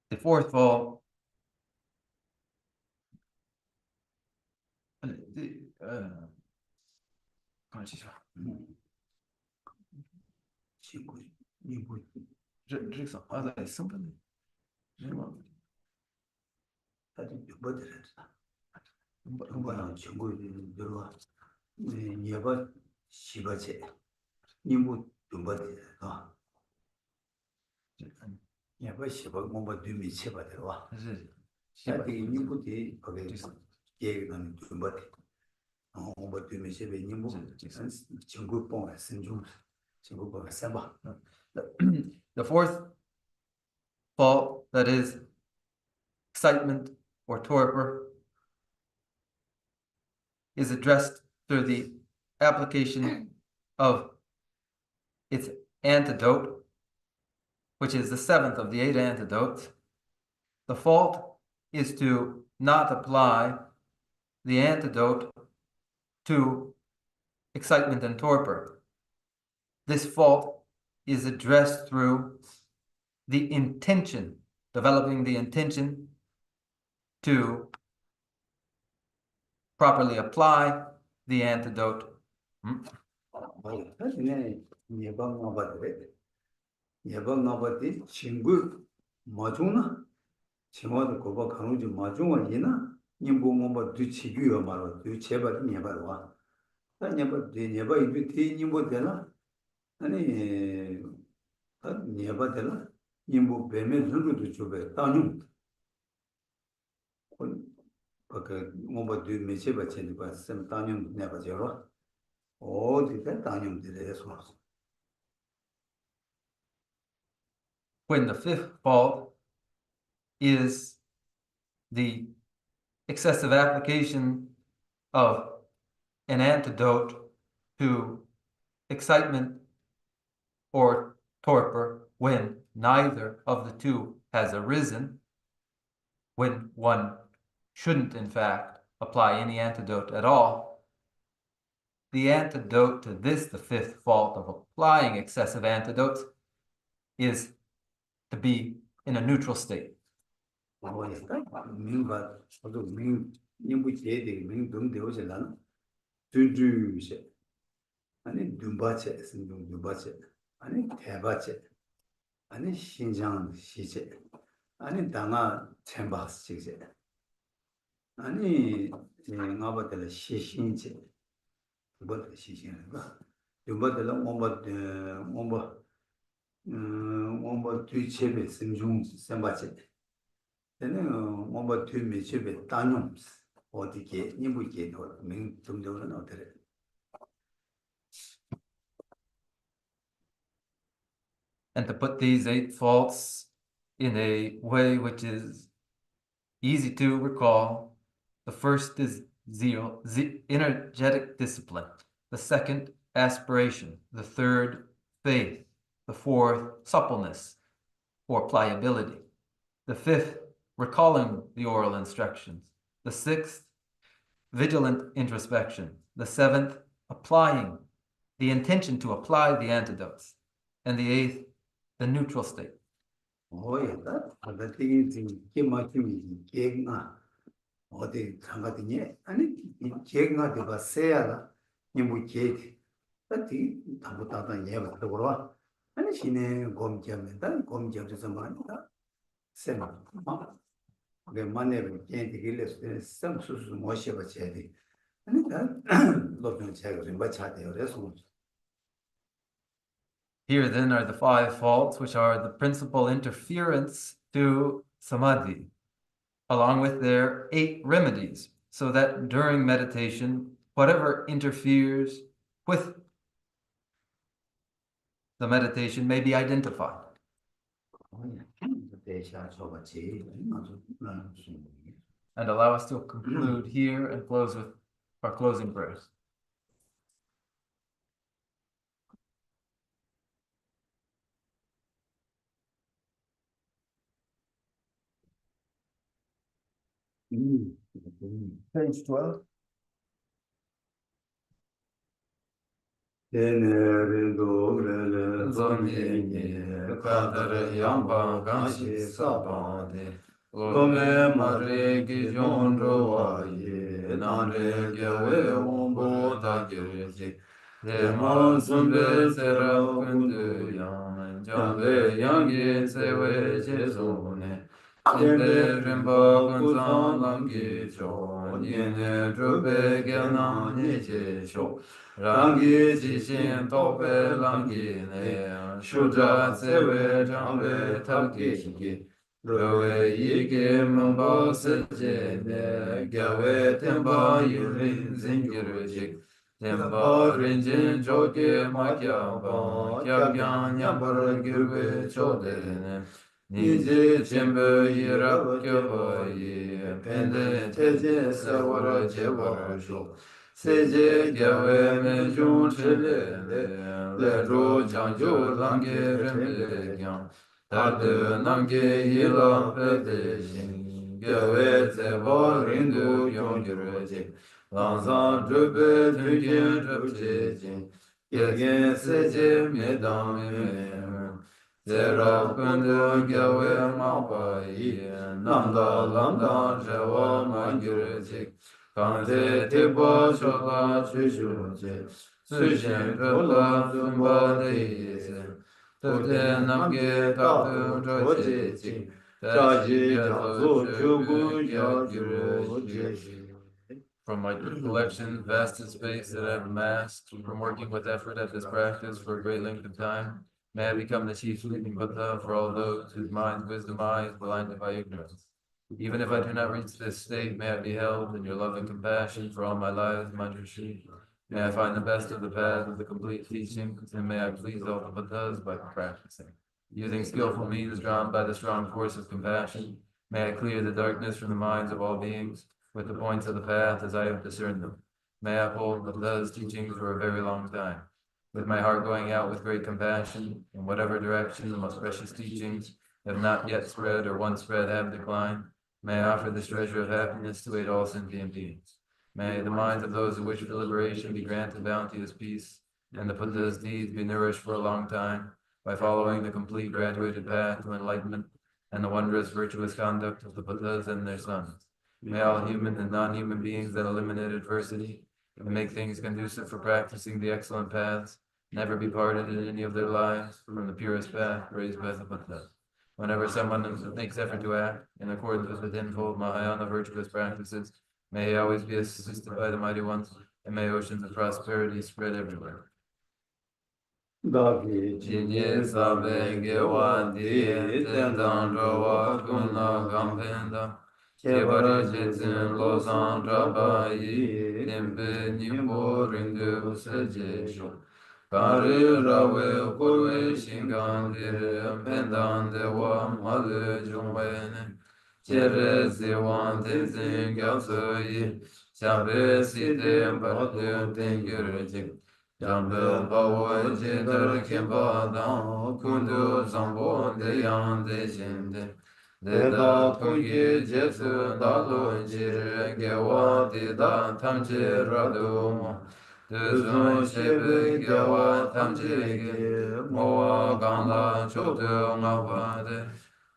The fourth fault, 친구 이모 다들 뭐들 뭐는 친구 들어와 예봐 시바제 이모 좀바들 아 예봐 시바 뭔가 두 미체바들 와 자기 이모들이 거기 얘기는 좀바들 뭔가 두 미체베 이모 친구 뽕 신중 친구 뽕 샘바 the fourth fault, that is excitement or torpor, is addressed through the application of its antidote, which is the seventh of the 8 antidotes. The fault is to not apply the antidote to excitement and torpor. This fault is addressed through the intention, developing the intention to properly apply the antidote. 예방 나바들 예방 나바디 친구 마중나 친구도 고바 강우지 마중을 이나 님보 뭐뭐 뒤치기요 말로 뒤 제발 예발 와 예발 예발 이비 뒤 님보 되나 아니 예발 되나 님보 배매 눈도 줘배 따님 그 뭐뭐 뒤 매체 받치는 거 쌤 따님 내가 저러 어디다 따님들에서 When the fifth fault is the excessive application of an antidote to excitement or torpor when neither of the two has arisen, when one shouldn't in fact apply any antidote at all. The antidote to this, the fifth fault of applying excessive antidotes, is to be in a neutral state. 민바 저도 민 인부 제대 민 동대오실라나 두두세 아니 둠바체 신동 둠바체 아니 대바체 아니 신장 시제 아니 당아 챔바스제 아니 나바들 시신제 뭐 시신가 둠바들 뭔가 뒤체베 심중 샘바체 얘는 뭔가 뒤미체베 따뇽 어디게 니부게 명 정도는 어때래 And to put these 8 faults in a way which is easy to recall, the first is zeal, energetic discipline. The second, aspiration. The third, faith. The fourth, suppleness or pliability. The fifth, recalling the oral instructions. The sixth, vigilant introspection. The seventh, applying the intention to apply the antidotes. And the eighth, the neutral state. 뭐야? 어디 지금 계획나 어디 상가더니 아니 계획나 되가 세야라 니뭐 계획 어디 담보다다 예가 들어와 아니 신의 검점에다 검점에서 말이다 세마 그 만내를 계획이길래 쌈수수 모셔 봐야 돼 아니 다 높은 책을 좀 봐야 돼요 그래서 Here then are the 5 faults, which are the principal interference to samadhi, along with their 8 remedies, so that during meditation, whatever interferes with the meditation may be identified. And allow us to conclude here and close with our closing prayers. Page 12. Lome mare ki jondro wa ye namre gyawe ombo da gyurji de ma sumbe sera kundu yang jambe yangi sewe jezone jembe rimba kunzan lamgi cho yene drube gyana nye che cho rangi jishin tope lamgi ne shudra sewe jambe talgi shiki Gawe yike mamba seje ne gawe temba yurin zingiru jik temba rinjin choke makyamba kyabyan nyambar gyurwe chode ne nije chembe yirap kyoba yi pende teje sawara jewara sho seje gawe me jun chile le ro jangjo lange rembe gyang Tadu namge yila pete shin, gyawe tsebo rindu yongiru jik, lansan drupe tunkin drupche jin, gyalgen seje medam ime, zera kundu gyawe mapa yi, namda lamda jawa mangiru jik, kante tikpa shola chushu jik, sushin drupa zumba deyi Tode namge tatu roje jik, taji jazo chugu gyagyu. From my collection, vast in space that I have amassed, from working with effort at this practice for a great length of time, may I become the chief sleeping Buddha for all those whose minds, wisdom eyes blinded by ignorance. Even if I do not reach this state, may I be held in your loving compassion for all my lives, Manjushri. May I find the best of the path of the complete teaching, and may I please all the Buddhas by practicing. Using skillful means drawn by the strong force of compassion, may I clear the darkness from the minds of all beings with the points of the path as I have discerned them. May I uphold the Buddha's teachings for a very long time. With my heart going out with great compassion, in whatever direction the most precious teachings have not yet spread or once spread have declined, may I offer this treasure of happiness to aid all sentient beings. May the minds of those who wish for liberation be granted bounteous peace, and the Buddha's deeds be nourished for a long time by following the complete graduated path to enlightenment and the wondrous virtuous conduct of the Buddhas and their sons. May all human and non-human beings that eliminate adversity and make things conducive for practicing the excellent paths never be parted in any of their lives from the purest path raised by the Buddha. Whenever someone makes effort to act in accordance with the tenfold Mahayana virtuous practices, may he always be assisted by the mighty ones, and may oceans of prosperity spread everywhere. Jinye sabe gewa diye tendan rowa kuna gampenda Kebari jetin lozan rabayi tembe nimbo rindu sejesho Kari rawe korwe shingandire pendan dewa malu jungwene Chere ziwan tenzin gyatsoyi Shabe site bardu tengyurjik Jambel bawa jedar kemba dan kundu zambo de yan de jinde Deda pungi jesu dalu jir gewa dida tamche radumo Duzun shebe gewa tamche ge moa ganda chotu ngabade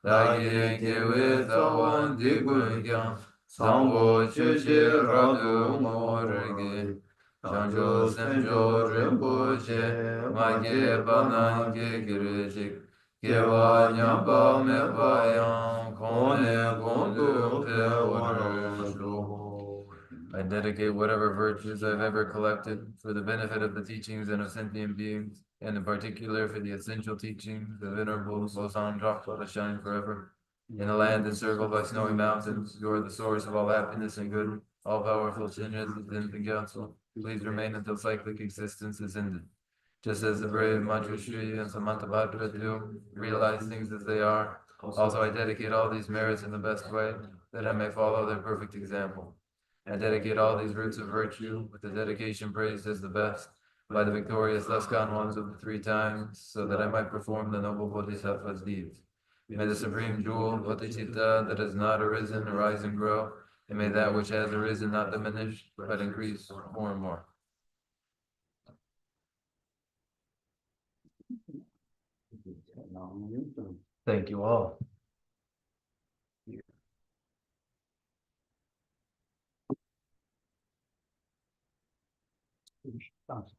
Dagi gewe zawan digun gyan sambo chuchi radumo rege Janjo semjo rinpoche, mage banange girjik, gewa nyamba mewa yang, kone gondu pe warashlo. I dedicate whatever virtues I've ever collected for the benefit of the teachings and of sentient beings, and in particular for the essential teachings of Venerable Bosan Drakpa to shine forever. In a land encircled by snowy mountains, you are the source of all happiness and good, all powerful Chinra and council. Please remain until cyclic existence is ended. just as the brave Manjushri and Samantabhadra do, realize things as they are. Also, I dedicate all these merits in the best way, that I may follow their perfect example. I dedicate all these roots of virtue, with the dedication praised as the best, by the victorious Laskan ones of the three times, so that I might perform the noble Bodhisattva's deeds. May the supreme jewel, Bodhicitta, that has not arisen, arise and grow, and may that which has arisen not diminish, but increase more and more. Thank you all. Thanks.